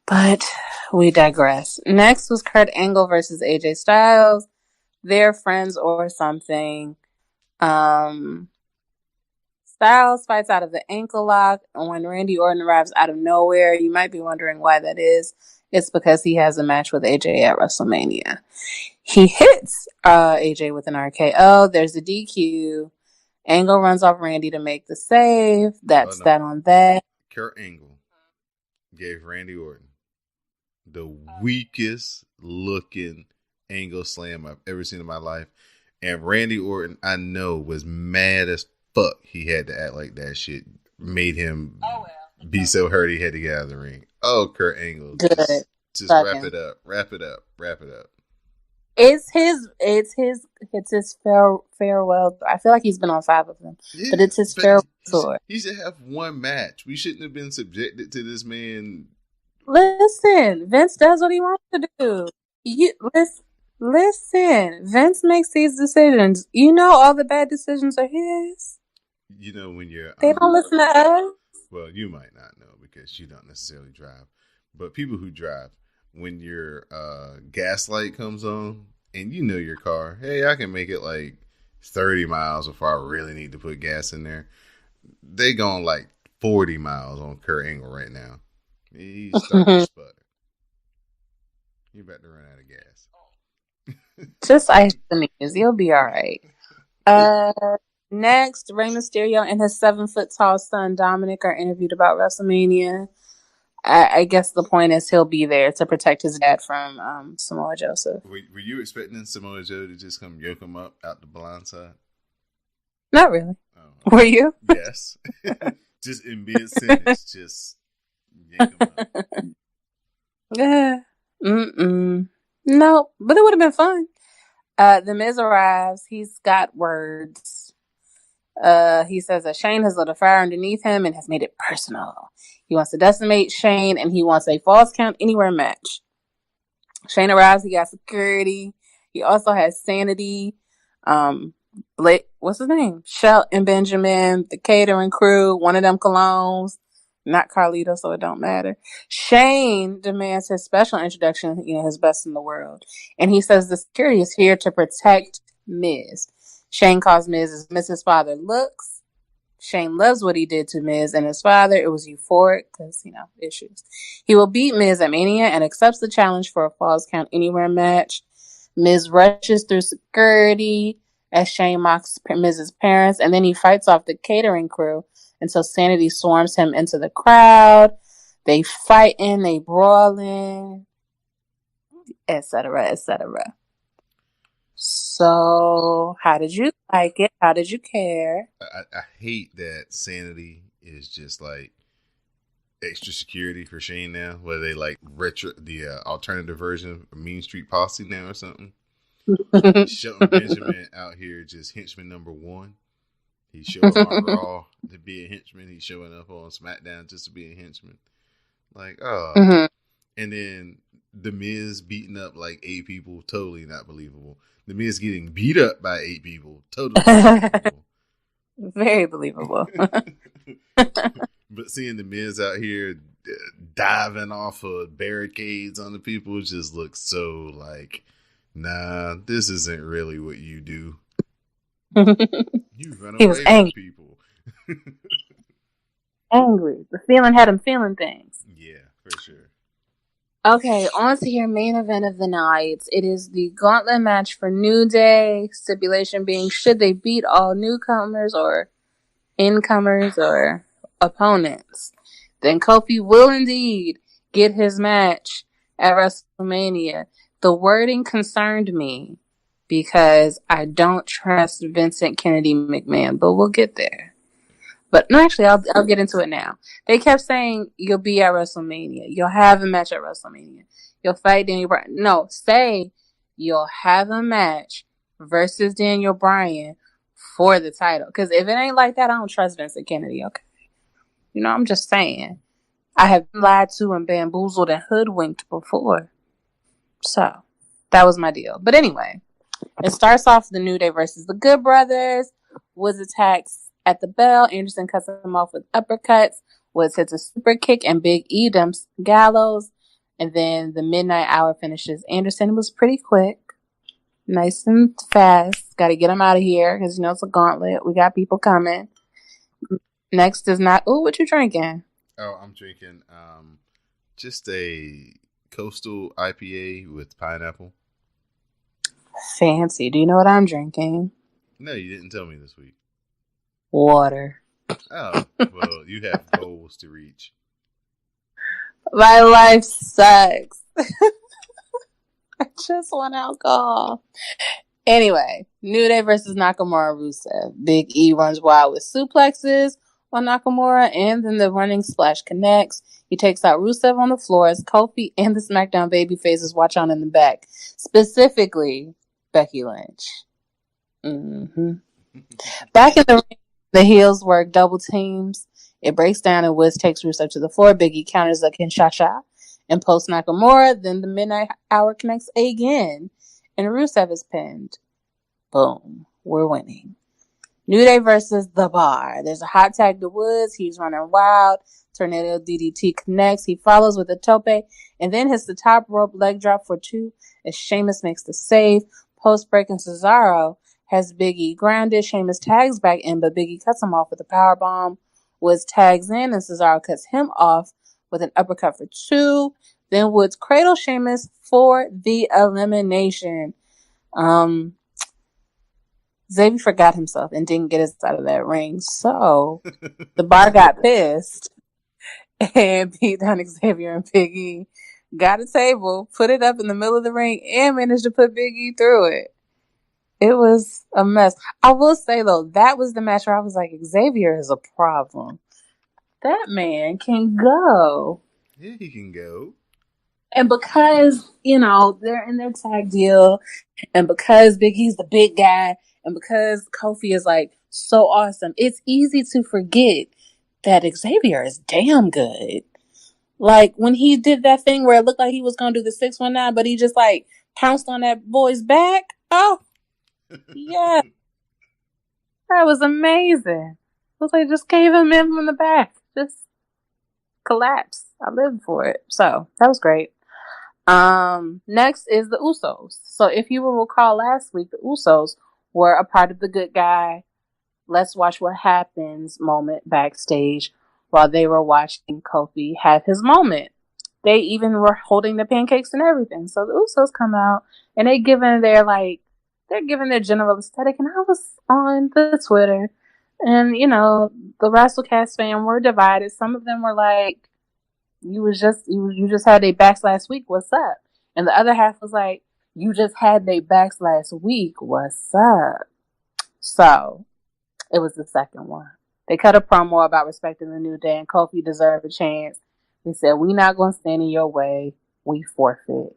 But we digress. Next was Kurt Angle versus AJ Styles. They're friends or something. Styles fights out of the ankle lock, and when Randy Orton arrives out of nowhere, you might be wondering why that is. It's because he has a match with AJ at WrestleMania. He hits AJ with an RKO. There's a DQ. Angle runs off Randy to make the save. That's that on that. Kurt Angle gave Randy Orton the weakest looking angle slam I've ever seen in my life. And Randy Orton, I know, was mad as fuck. He had to act like that shit made him be so hurt he had to get out of the ring. Oh, Kurt Angle. Just wrap it up. Wrap it up. Wrap it up. It's his farewell. I feel like he's been on 5 of them, but it's his farewell tour. He should have one match. We shouldn't have been subjected to this man. Listen, Vince does what he wants to do. Listen, Vince makes these decisions. You know, all the bad decisions are his. You know, when you're they don't listen to us. Well, you might not know because you don't necessarily drive, but people who drive, when your gas light comes on and you know your car, hey, I can make it like 30 miles before I really need to put gas in there. They going like 40 miles on Kurt Angle right now. He's starting to sputter. You're about to run out of gas. Just ice the knees. You'll be all right. Next, Rey Mysterio and his 7-foot-tall son Dominic are interviewed about WrestleMania. I guess the point is he'll be there to protect his dad from Samoa Joseph. Were you expecting Samoa Joe to just come yoke him up out the blind side? Not really. Oh. Were you? Yes. Just in mid-sentence, just yank him up. Yeah. No, but it would have been fun. The Miz arrives. He's got words. He says that Shane has lit a fire underneath him and has made it personal. He wants to decimate Shane, and he wants a Falls Count Anywhere match. Shane arrives. He got security. He also has Sanity. What's his name? Shell and Benjamin, the catering crew, one of them colognes. Not Carlito, so it don't matter. Shane demands his special introduction, his best in the world. And he says the security is here to protect Miz. Shane calls Miz Miz's father looks. Shane loves what he did to Miz and his father. It was euphoric because, issues. He will beat Miz at Mania and accepts the challenge for a Falls Count Anywhere match. Miz rushes through security as Shane mocks Miz's parents, and then he fights off the catering crew until Sanity swarms him into the crowd. They fighting, they brawling, etc., etc. So, how did you like it? How did you care? I hate that Sanity is just like extra security for Shane now, where they like the alternative version of Mean Street Posse now or something. Shelton Benjamin out here just henchman number 1. He's showing up on Raw to be a henchman. He's showing up on SmackDown just to be a henchman. Like, and then The Miz beating up like 8 people, totally not believable. The Miz getting beat up by 8 people, totally believable. Very believable. But seeing The Miz out here diving off of barricades on the people just looks so like, nah, this isn't really what you do. You run away from people. Angry. The feeling had him feeling things. Yeah, for sure. Okay, on to your main event of the night. It is the gauntlet match for New Day. Stipulation being, should they beat all newcomers or incomers or opponents, then Kofi will indeed get his match at WrestleMania. The wording concerned me because I don't trust Vincent Kennedy McMahon, but we'll get there. But no, actually, I'll get into it now. They kept saying you'll be at WrestleMania. You'll have a match at WrestleMania. You'll fight Daniel Bryan. No, say you'll have a match versus Daniel Bryan for the title. Because if it ain't like that, I don't trust Vincent Kennedy, okay? You know, I'm just saying. I have been lied to and bamboozled and hoodwinked before. So, that was my deal. But anyway, it starts off the New Day versus the Good Brothers. Woods attacks at the bell. Anderson cuts him off with uppercuts. Woods hits a super kick, and Big E dumps Gallows. And then the midnight hour finishes Anderson. It was pretty quick. Nice and fast. Got to get him out of here because, you know, it's a gauntlet. We got people coming. Next is not... Ooh, what you drinking? Oh, I'm drinking just a coastal IPA with pineapple. Fancy. Do you know what I'm drinking? No, you didn't tell me this week. Water. Oh, well, you have goals to reach. My life sucks. I just want alcohol. Anyway, New Day versus Nakamura Rusev. Big E runs wild with suplexes on Nakamura, and then the running splash connects. He takes out Rusev on the floor as Kofi and the SmackDown babyfaces watch on in the back. Specifically, Becky Lynch. Back in the ring, the heels work double teams. It breaks down and Woods takes Rusev to the floor. Big E counters a Kinshasa and posts Nakamura. Then the midnight hour connects again, and Rusev is pinned. Boom. We're winning. New Day versus The Bar. There's a hot tag to Woods. He's running wild. Tornado DDT connects. He follows with a tope and then hits the top rope leg drop for 2 as Sheamus makes the save. Post break, and Cesaro has Big E grounded. Sheamus tags back in, but Big E cuts him off with a power bomb. Woods tags in, and Cesaro cuts him off with an uppercut for 2. Then Woods cradles Sheamus for the elimination. Xavier forgot himself and didn't get us out of that ring. So the Bar got pissed and beat down Xavier and Big E. Got a table, put it up in the middle of the ring, and managed to put Big E through it. It was a mess. I will say, though, that was the match where I was like, Xavier is a problem. That man can go. Yeah, he can go. And because, you know, they're in their tag deal, and because Big E's the big guy, and because Kofi is, like, so awesome, it's easy to forget that Xavier is damn good. Like, when he did that thing where it looked like he was going to do the 619, but he just, like, pounced on that boy's back. Oh, yeah. That was amazing. It was like, just gave him in from the back. Just collapsed. I lived for it. So, that was great. Next is the Usos. So, if you will recall last week, the Usos were a part of the good guy, let's watch what happens moment backstage while they were watching Kofi have his moment. They even were holding the pancakes and everything. So the Usos come out and they're giving their general aesthetic. And I was on the Twitter and, you know, the WrassleCast fan were divided. Some of them were like, you just had their backs last week. What's up? And the other half was like, you just had their backs last week. What's up? So it was the second one. They cut a promo about respecting the New Day, and Kofi deserved a chance. He said, "We not going to stand in your way. We forfeit."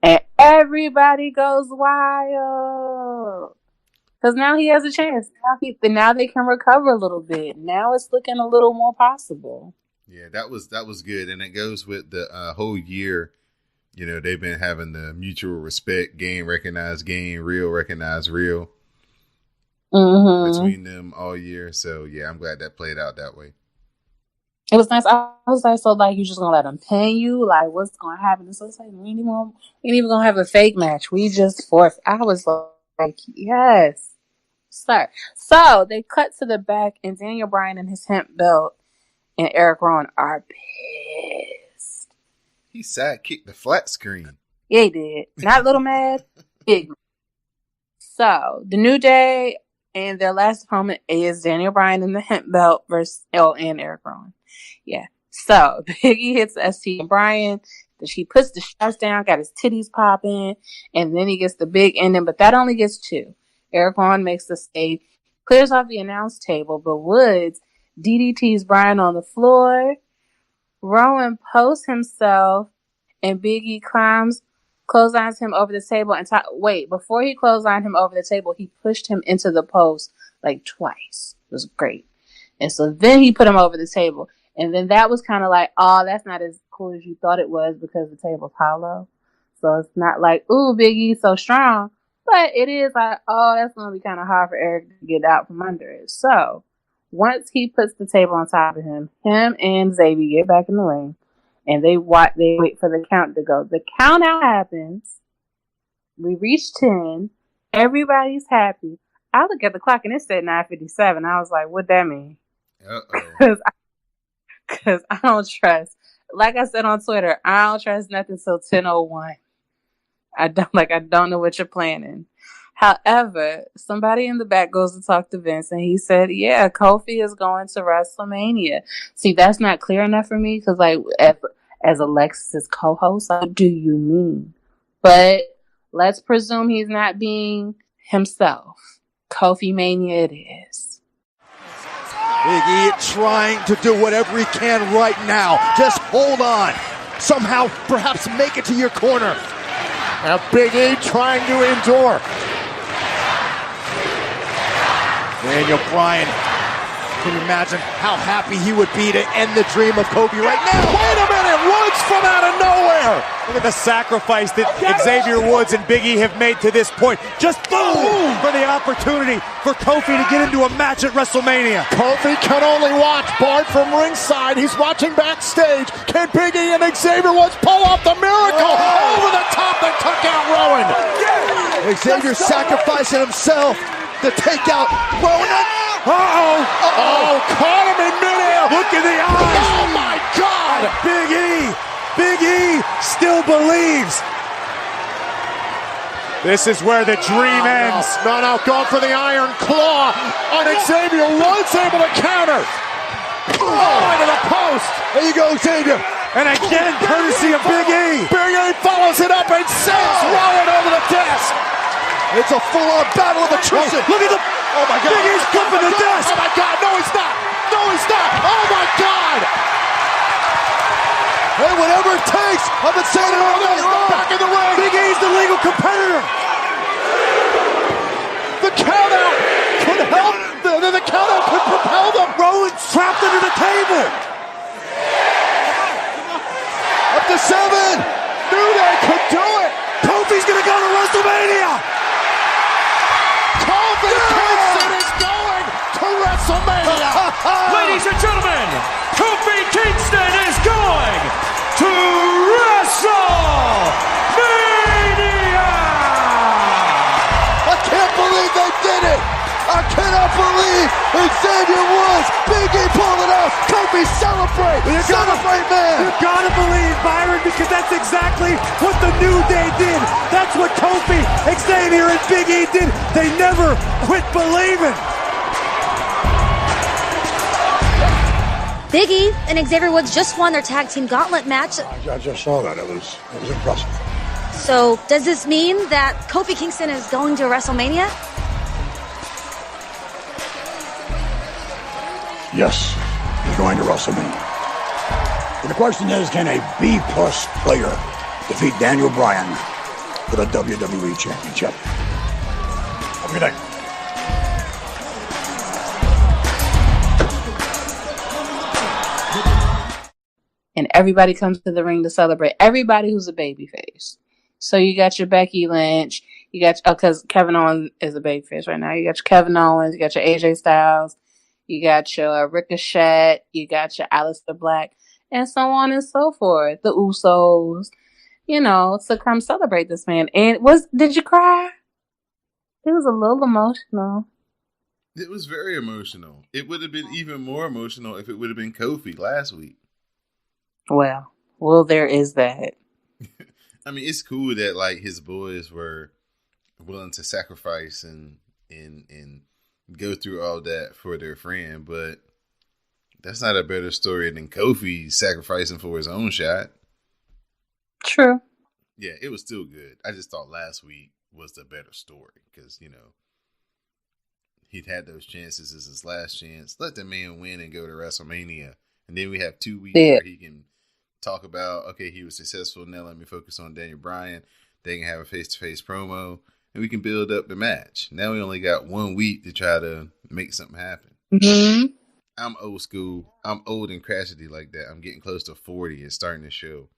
And everybody goes wild. Because now he has a chance. Now they can recover a little bit. Now it's looking a little more possible. Yeah, that was good. And it goes with the whole year. You know, they've been having the mutual respect, game recognized game, real recognized real. Between them all year. So, yeah, I'm glad that played out that way. It was nice. I was like, so, like, you just going to let them pin you? Like, what's going to happen? So, it's like, we ain't even going to have a fake match. We just forfeit. I was like, yes, sir. So, they cut to the back, and Daniel Bryan and his hemp belt and Eric Rowan are pissed. He sidekicked the flat screen. Yeah, he did. Not little mad, big mad. So, the New Day... and their last opponent is Daniel Bryan in the hemp belt versus and Eric Rowan. Yeah. So, Big E hits ST and Bryan. He puts the shots down, got his titties popping, and then he gets the big ending, but that only gets 2. Eric Rowan makes the save, clears off the announce table, but Woods DDTs Bryan on the floor. Rowan posts himself, and Big E clotheslines him over the table and before he clotheslined him over the table, he pushed him into the post like twice. It was great. And so then he put him over the table. And then that was kind of like, oh, that's not as cool as you thought it was because the table's hollow. So it's not like, ooh, Big E's so strong. But it is like, oh, that's going to be kind of hard for Eric to get out from under it. So once he puts the table on top of him and Xavier get back in the ring. And they wait for the count to go. The count out happens. We reach 10. Everybody's happy. I look at the clock and it said 9:57. I was like, what that mean? Uh-oh. Because I don't trust. Like I said on Twitter, I don't trust nothing till 10:01. I don't know what you're planning. However, somebody in the back goes to talk to Vince, and he said, "Yeah, Kofi is going to WrestleMania." See, that's not clear enough for me because, like, as Alexis's co-host, what do you mean? But let's presume he's not being himself. Kofi Mania, it is. Big E trying to do whatever he can right now. Just hold on. Somehow, perhaps make it to your corner. Now Big E trying to endure. Daniel Bryan, can you imagine how happy he would be to end the dream of Kofi right now? Wait a minute, Woods from out of nowhere. Look at the sacrifice that Xavier Woods and Big E have made to this point. Just boom for the opportunity for Kofi to get into a match at WrestleMania. Kofi can only watch, barred from ringside. He's watching backstage. Can Big E and Xavier Woods pull off the miracle? Over the top, they took out Rowan. Xavier sacrificing himself to take out Rowan. Oh, caught him in midair. Look at the eyes. Oh my God. Big E still believes. This is where the dream ends. No, going for the iron claw on Xavier. Woods able to counter. Oh, into the post. There you go, Xavier. And again, courtesy of Big E. Big E follows it up and sends Rowan over the desk. It's a full-on battle of attrition. Look at the... Oh, my God. Big E's flipping the desk. Oh, my God. No, he's not. No, he's not. Oh, my God. Hey, whatever it takes. I've been saying it all day. Back in the ring. Big E's the legal competitor. The countout could help. The countout could propel them. Rowan's trapped under the table. Up to 7. Knew they could do it. Kofi's going to go to WrestleMania. Kofi Kingston is going to WrestleMania. Ladies and gentlemen, Kofi Kingston is going to WrestleMania. I can't believe they did it. I cannot believe Xavier Woods. Big E pulled it off. Kofi celebrate. Celebrate, man. You gotta believe, Byron, because that's exactly what the New Day did. That's what Kofi, Xavier, and Big E did. They never quit believing. Big E and Xavier Woods just won their tag team gauntlet match. I just saw that. It was impressive. So does this mean that Kofi Kingston is going to WrestleMania? Yes, he's going to WrestleMania. But the question is, can a B-plus player defeat Daniel Bryan for the WWE Championship? Have a good night. And everybody comes to the ring to celebrate. Everybody who's a babyface. So you got your Becky Lynch. You got, because Kevin Owens is a babyface right now. You got your Kevin Owens. You got your AJ Styles. You got your Ricochet, you got your Aleister Black, and so on and so forth. The Usos, to come celebrate this man. And did you cry? It was a little emotional. It was very emotional. It would have been even more emotional if it would have been Kofi last week. Well, there is that. I mean, it's cool that like his boys were willing to sacrifice and go through all that for their friend, but that's not a better story than Kofi sacrificing for his own shot. True. Yeah, it was still good. I just thought last week was the better story because, he'd had those chances as his last chance. Let the man win and go to WrestleMania. And then we have 2 weeks where he can talk about, okay, he was successful. Now let me focus on Daniel Bryan. They can have a face-to-face promo. and we can build up the match. Now we only got 1 week to try to make something happen. Mm-hmm. I'm old school. I'm old and crotchety like that. I'm getting close to 40 and starting the show.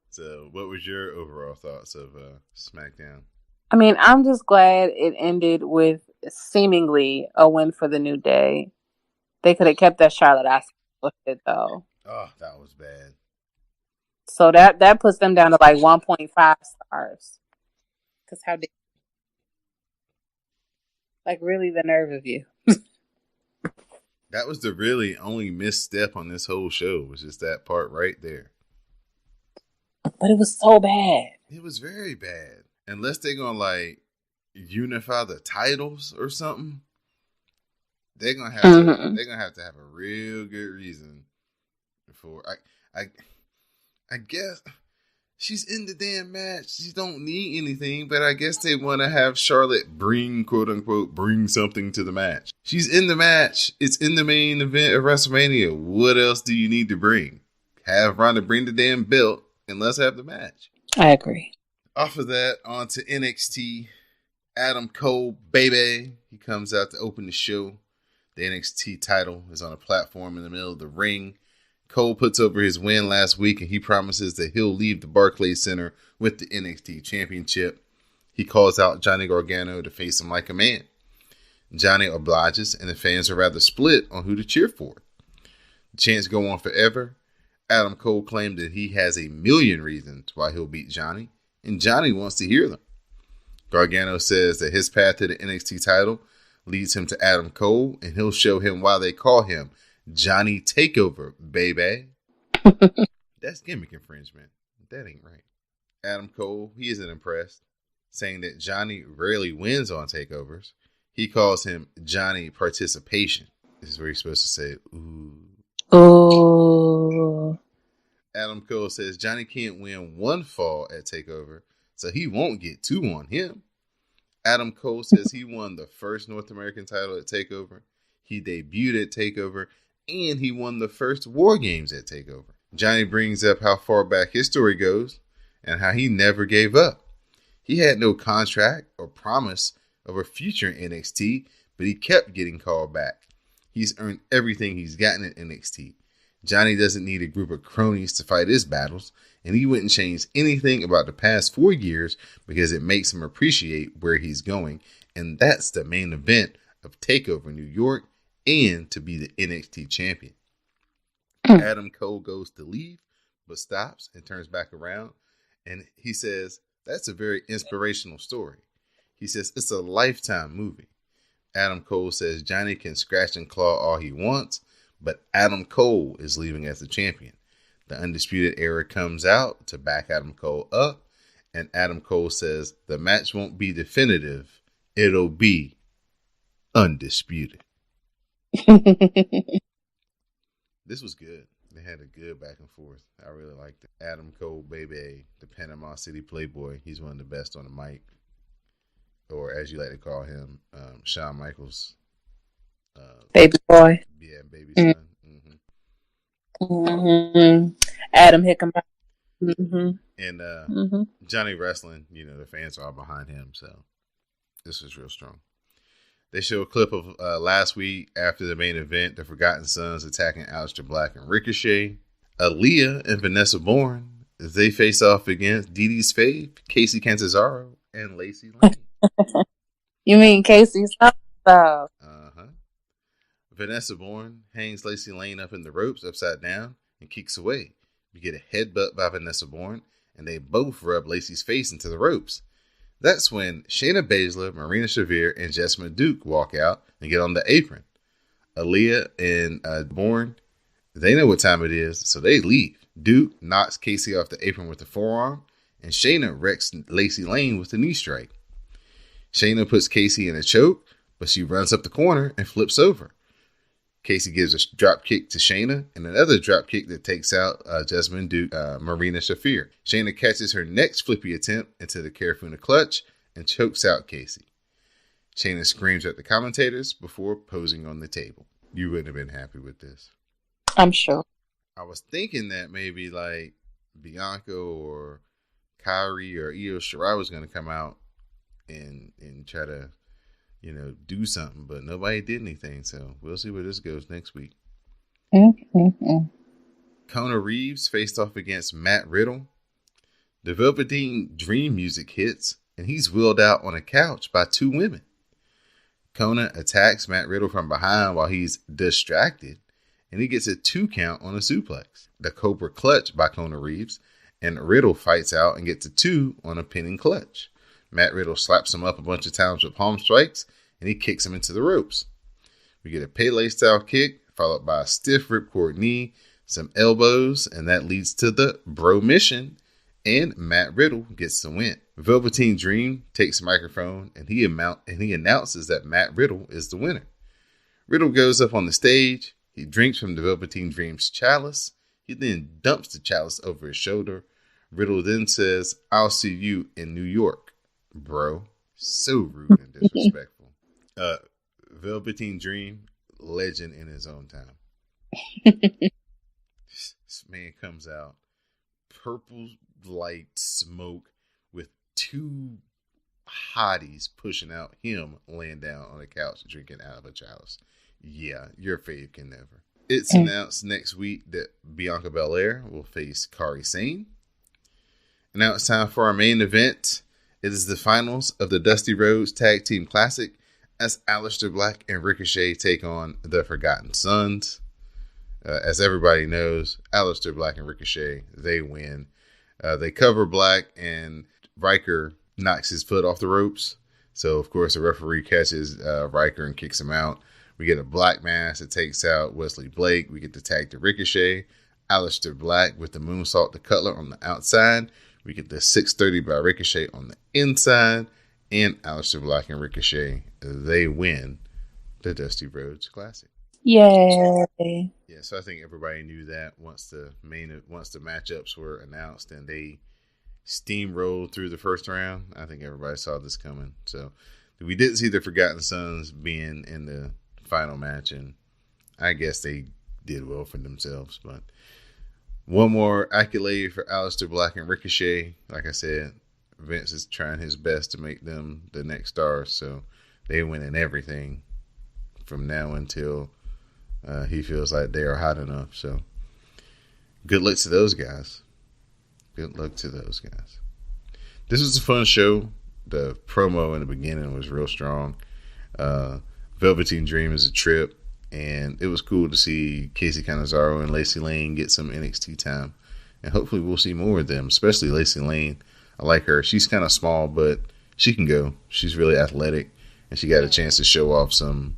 So, what was your overall thoughts of SmackDown? I mean, I'm just glad it ended with seemingly a win for the New Day. They could have kept that Charlotte Asuka shit though. Oh, that was bad. So that puts them down to like 1.5 stars. Because how did, like, really the nerve of you? That was the really only misstep on this whole show, was just that part right there. But it was so bad. It was very bad. Unless they're gonna like unify the titles or something, they're gonna have to have a real good reason for. I guess she's in the damn match. She don't need anything, but I guess they want to have Charlotte bring, quote unquote, bring something to the match. She's in the match. It's in the main event of WrestleMania. What else do you need to bring? Have Ronda bring the damn belt and let's have the match. I agree. Off of that, on to NXT. Adam Cole, baby. He comes out to open the show. The NXT title is on a platform in the middle of the ring. Cole puts over his win last week, and he promises that he'll leave the Barclays Center with the NXT Championship. He calls out Johnny Gargano to face him like a man. Johnny obliges, and the fans are rather split on who to cheer for. The chants go on forever. Adam Cole claimed that he has 1,000,000 reasons why he'll beat Johnny, and Johnny wants to hear them. Gargano says that his path to the NXT title leads him to Adam Cole, and he'll show him why they call him Johnny Takeover, baby. That's gimmick infringement. That ain't right. Adam Cole, he isn't impressed, saying that Johnny rarely wins on takeovers. He calls him Johnny Participation. This is where he's supposed to say, ooh. Oh. Adam Cole says Johnny can't win one fall at TakeOver, so he won't get 2 on him. Adam Cole says he won the first North American title at TakeOver. He debuted at TakeOver, and he won the first War Games at TakeOver. Johnny brings up how far back his story goes and how he never gave up. He had no contract or promise of a future in NXT, but he kept getting called back. He's earned everything he's gotten at NXT. Johnny doesn't need a group of cronies to fight his battles, and he wouldn't change anything about the past 4 years because it makes him appreciate where he's going, and that's the main event of TakeOver New York and to be the NXT champion. Adam Cole goes to leave, but stops and turns back around, and he says, that's a very inspirational story. He says, it's a Lifetime movie. Adam Cole says Johnny can scratch and claw all he wants, but Adam Cole is leaving as the champion. The Undisputed Era comes out to back Adam Cole up, and Adam Cole says the match won't be definitive. It'll be undisputed. This was good. They had a good back and forth. I really liked it. Adam Cole, baby, the Panama City Playboy. He's one of the best on the mic. Or as you like to call him, Shawn Michaels. Baby boy. Yeah, baby son. Adam Hickenbottom. And Johnny Wrestling, the fans are all behind him. So this was real strong. They show a clip of last week after the main event, the Forgotten Sons attacking Aleister Black and Ricochet. Aaliyah and Vanessa Bourne, as they face off against DeeDee's fave, Casey Catanzaro and Lacey Lane. You mean Casey's stuff? Vanessa Bourne hangs Lacey Lane up in the ropes upside down and kicks away. You get a headbutt by Vanessa Bourne, and they both rub Lacey's face into the ropes. That's when Shayna Baszler, Marina Shafir, and Jessamine Duke walk out and get on the apron. Aaliyah and Bourne, they know what time it is, so they leave. Duke knocks Casey off the apron with the forearm, and Shayna wrecks Lacey Lane with the knee strike. Shayna puts Casey in a choke, but she runs up the corner and flips over. Casey gives a drop kick to Shayna and another drop kick that takes out Jessamine Duke, Marina Shafir. Shayna catches her next flippy attempt into the Carafuna clutch and chokes out Casey. Shayna screams at the commentators before posing on the table. You wouldn't have been happy with this. I'm sure. I was thinking that maybe like Bianca or Kairi or Io Shirai was going to come out and try to, do something, but nobody did anything. So we'll see where this goes next week. Kona Reeves faced off against Matt Riddle. The Velveteen Dream music hits, and he's wheeled out on a couch by two women. Kona attacks Matt Riddle from behind while he's distracted, and he gets a 2 count on a suplex. The Cobra Clutch by Kona Reeves, and Riddle fights out and gets a 2 on a pinning clutch. Matt Riddle slaps him up a bunch of times with palm strikes, and he kicks him into the ropes. We get a Pele style kick, followed by a stiff ripcord knee, some elbows, and that leads to the Bro Mission, and Matt Riddle gets the win. Velveteen Dream takes the microphone, and he announces that Matt Riddle is the winner. Riddle goes up on the stage. He drinks from the Velveteen Dream's chalice. He then dumps the chalice over his shoulder. Riddle then says, "I'll see you in New York, bro." So rude and disrespectful. Velveteen Dream, legend in his own time. This man comes out, purple light smoke with two hotties pushing out, him laying down on a couch drinking out of a chalice. Yeah, your fave can never. It's announced next week that Bianca Belair will face Kairi Sane. And now it's time for our main event. It is the finals of the Dusty Rhodes Tag Team Classic as Aleister Black and Ricochet take on the Forgotten Sons. As everybody knows, Aleister Black and Ricochet, they win. They cover Black, and Riker knocks his foot off the ropes. So, of course, the referee catches Riker and kicks him out. We get a Black Mass that takes out Wesley Blake. We get the tag to Ricochet. Aleister Black with the moonsault to Cutler on the outside. We get the 630 by Ricochet on the inside. And Aleister Black and Ricochet, they win the Dusty Rhodes Classic. Yay. Yeah, so I think everybody knew that once the matchups were announced and they steamrolled through the first round. I think everybody saw this coming. So we didn't see the Forgotten Sons being in the final match, and I guess they did well for themselves. But one more accolade for Aleister Black and Ricochet. Like I said, Vince is trying his best to make them the next stars, so they win in everything from now until he feels like they are hot enough. So good luck to those guys. Good luck to those guys. This was a fun show. The promo in the beginning was real strong. Velveteen Dream is a trip, and it was cool to see Casey Canizaro and Lacey Lane get some NXT time, and hopefully we'll see more of them, especially Lacey Lane. I like her. She's kind of small, but she can go. She's really athletic, and she got a chance to show off some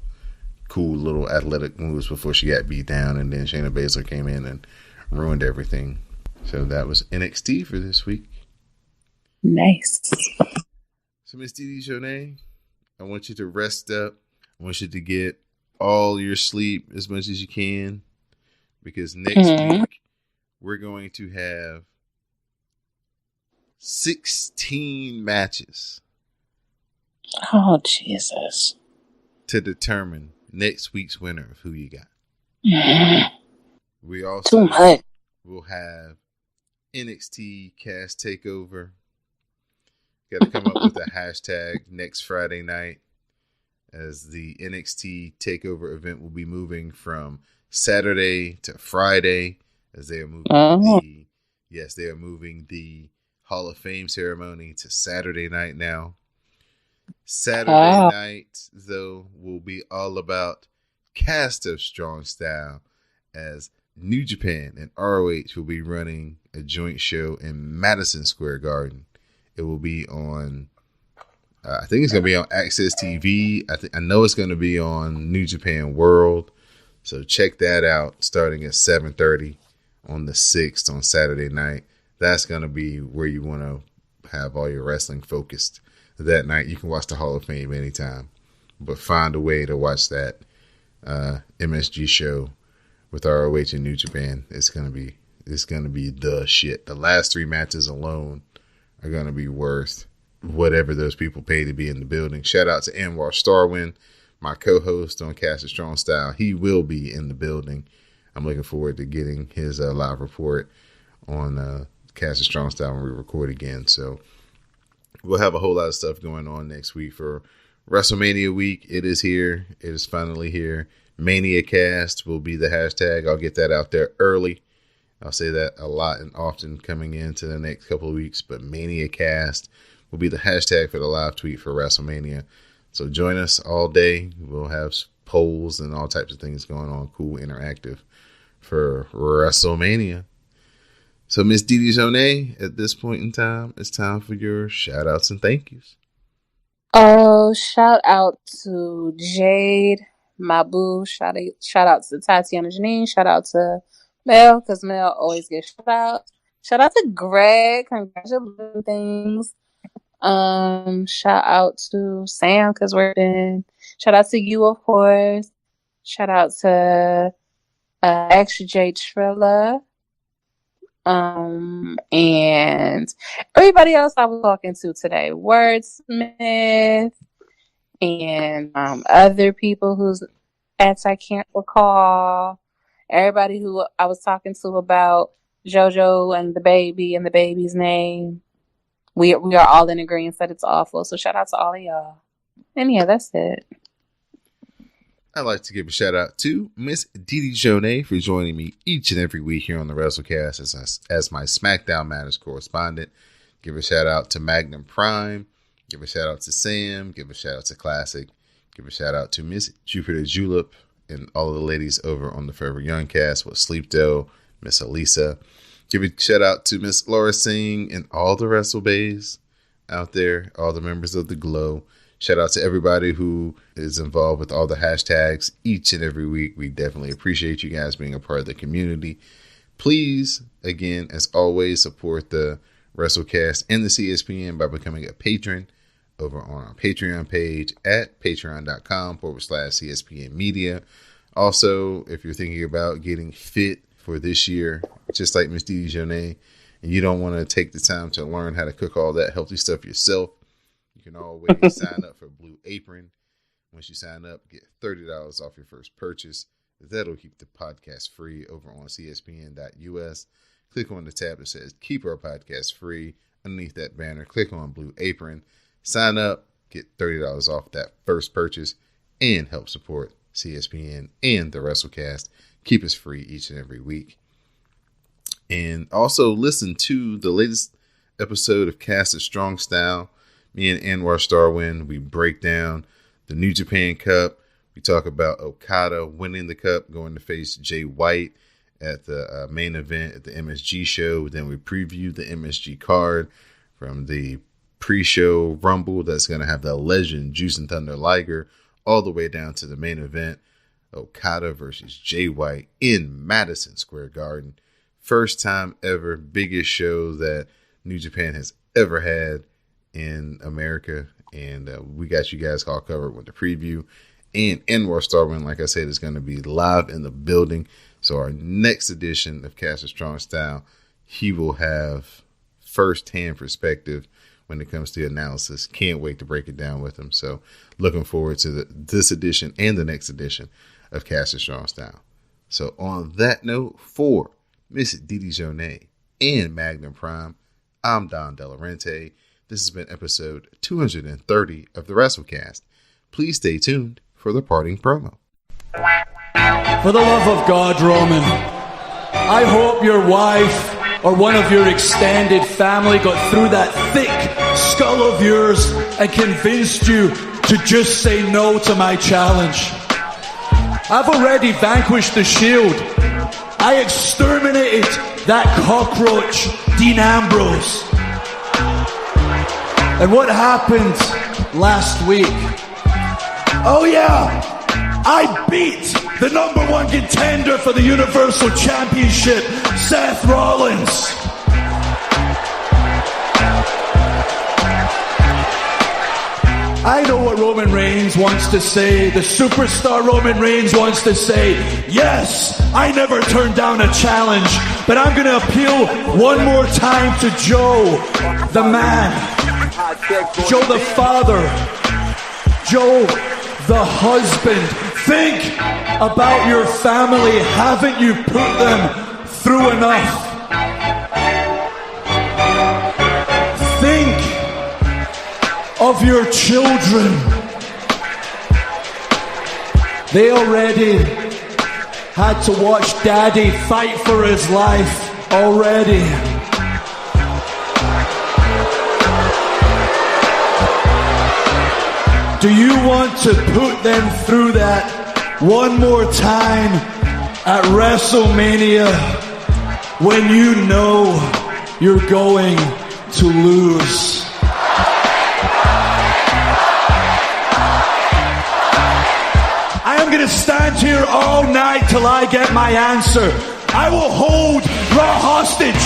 cool little athletic moves before she got beat down, and then Shayna Baszler came in and ruined everything. So that was NXT for this week. Nice. So Miss DeeDee Jonay, I want you to rest up. I want you to get all your sleep as much as you can, because next week we're going to have 16 matches. Oh, Jesus. To determine next week's winner of Who You Got. We also Too much. will have NXT Cast Takeover. Got to come up with a hashtag next Friday night, as the NXT Takeover event will be moving from Saturday to Friday, as they are moving they are moving the Hall of Fame ceremony to Saturday night now. Saturday night, though, will be all about Cast of Strong Style, as New Japan and ROH will be running a joint show in Madison Square Garden. It will be on, I think it's going to be on Access TV. I know it's going to be on New Japan World. So check that out, starting at 7:30 on the 6th on Saturday night. That's going to be where you want to have all your wrestling focused that night. You can watch the Hall of Fame anytime, but find a way to watch that MSG show with ROH and New Japan. It's gonna be the shit. The last 3 matches alone are gonna be worth whatever those people pay to be in the building. Shout out to Anwar Starwin, my co-host on Cast of Strong Style. He will be in the building. I'm looking forward to getting his live report on Cast of Strong Style when we record again. So we'll have a whole lot of stuff going on next week for WrestleMania week. It is here. It is finally here. Mania Cast will be the hashtag. I'll get that out there early. I'll say that a lot and often coming into the next couple of weeks. But Mania Cast will be the hashtag for the live tweet for WrestleMania. So join us all day. We'll have polls and all types of things going on. Cool, interactive for WrestleMania. So Miss DeeDee Jonay, at this point in time, it's time for your shout outs and thank yous. Oh, shout out to Jade, my boo. Shout out to Tatiana Janine. Shout out to Mel, because Mel always gets shout out. Shout out to Greg. Congratulations. Shout out to Sam, because we're in. Shout out to you, of course. Shout out to Extra J Trilla. And everybody else I was talking to today, Wordsmith, and other people whose ads I can't recall. Everybody who I was talking to about JoJo and the baby's name. We are all in agreement that it's awful. So shout out to all of y'all. And yeah, that's it. I'd like to give a shout out to Miss DeeDee Jonay for joining me each and every week here on the WrassleCast as my SmackDown Matters correspondent. Give a shout out to Magnum Prime. Give a shout out to Sam. Give a shout out to Classic. Give a shout out to Miss Jupiter Julep and all of the ladies over on the Forever Young cast with Sleep Dough, Miss Elisa. Give a shout out to Miss Laura Singh and all the WrestleBays out there, all the members of the Glow. Shout out to everybody who is involved with all the hashtags each and every week. We definitely appreciate you guys being a part of the community. Please, again, as always, support the WrassleCast and the CSPN by becoming a patron over on our Patreon page at patreon.com/CSPN Media. Also, if you're thinking about getting fit for this year, just like Miss DeeDee Jonay, and you don't want to take the time to learn how to cook all that healthy stuff yourself, you can always sign up for Blue Apron. Once you sign up, get $30 off your first purchase. That'll keep the podcast free over on CSPN.us. Click on the tab that says Keep Our Podcast Free. Underneath that banner, click on Blue Apron. Sign up, get $30 off that first purchase, and help support CSPN and the WrassleCast. Keep us free each and every week. And also listen to the latest episode of Cast of Strong Style. Me and Anwar Starwin, we break down the New Japan Cup. We talk about Okada winning the cup, going to face Jay White at the main event at the MSG show. Then we preview the MSG card from the pre-show Rumble that's going to have the legend Juice and Thunder Liger all the way down to the main event, Okada versus Jay White in Madison Square Garden. First time ever, biggest show that New Japan has ever had in America, and we got you guys all covered with the preview. And Anwar Starwin, like I said, is going to be live in the building. So our next edition of Cast of Strong Style, he will have first-hand perspective when it comes to analysis. Can't wait to break it down with him. So looking forward to this edition and the next edition of Cast of Strong Style. So on that note, for Miss DeeDee Jonay and Magnum Prime, I'm Don Delarente. This has been episode 230 of the WrassleCast. Please stay tuned for the parting promo. For the love of God, Roman, I hope your wife or one of your extended family got through that thick skull of yours and convinced you to just say no to my challenge. I've already vanquished the Shield. I exterminated that cockroach, Dean Ambrose. And what happened last week? Oh yeah, I beat the #1 contender for the Universal Championship, Seth Rollins. I know what Roman Reigns wants to say. The superstar Roman Reigns wants to say, yes, I never turned down a challenge, but I'm going to appeal one more time to Joe, the man, Joe the father, Joe the husband. Think about your family. Haven't you put them through enough? your children. They already had to watch Daddy fight for his life already. Do you want to put them through that one more time at WrestleMania when you know you're going to lose? I am going to stand here all night till I get my answer. I will hold Raw hostage.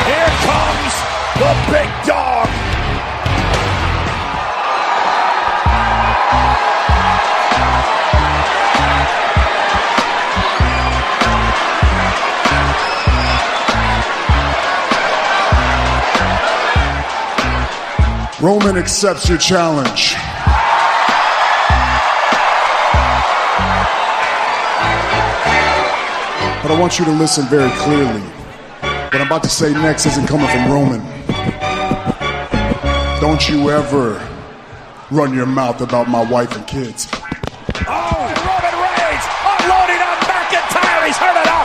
Here comes the big dog. Roman accepts your challenge. But I want you to listen very clearly. What I'm about to say next isn't coming from Roman. Don't you ever run your mouth about my wife and kids. Oh, Roman Reigns unloading on McIntyre. He's heard it all.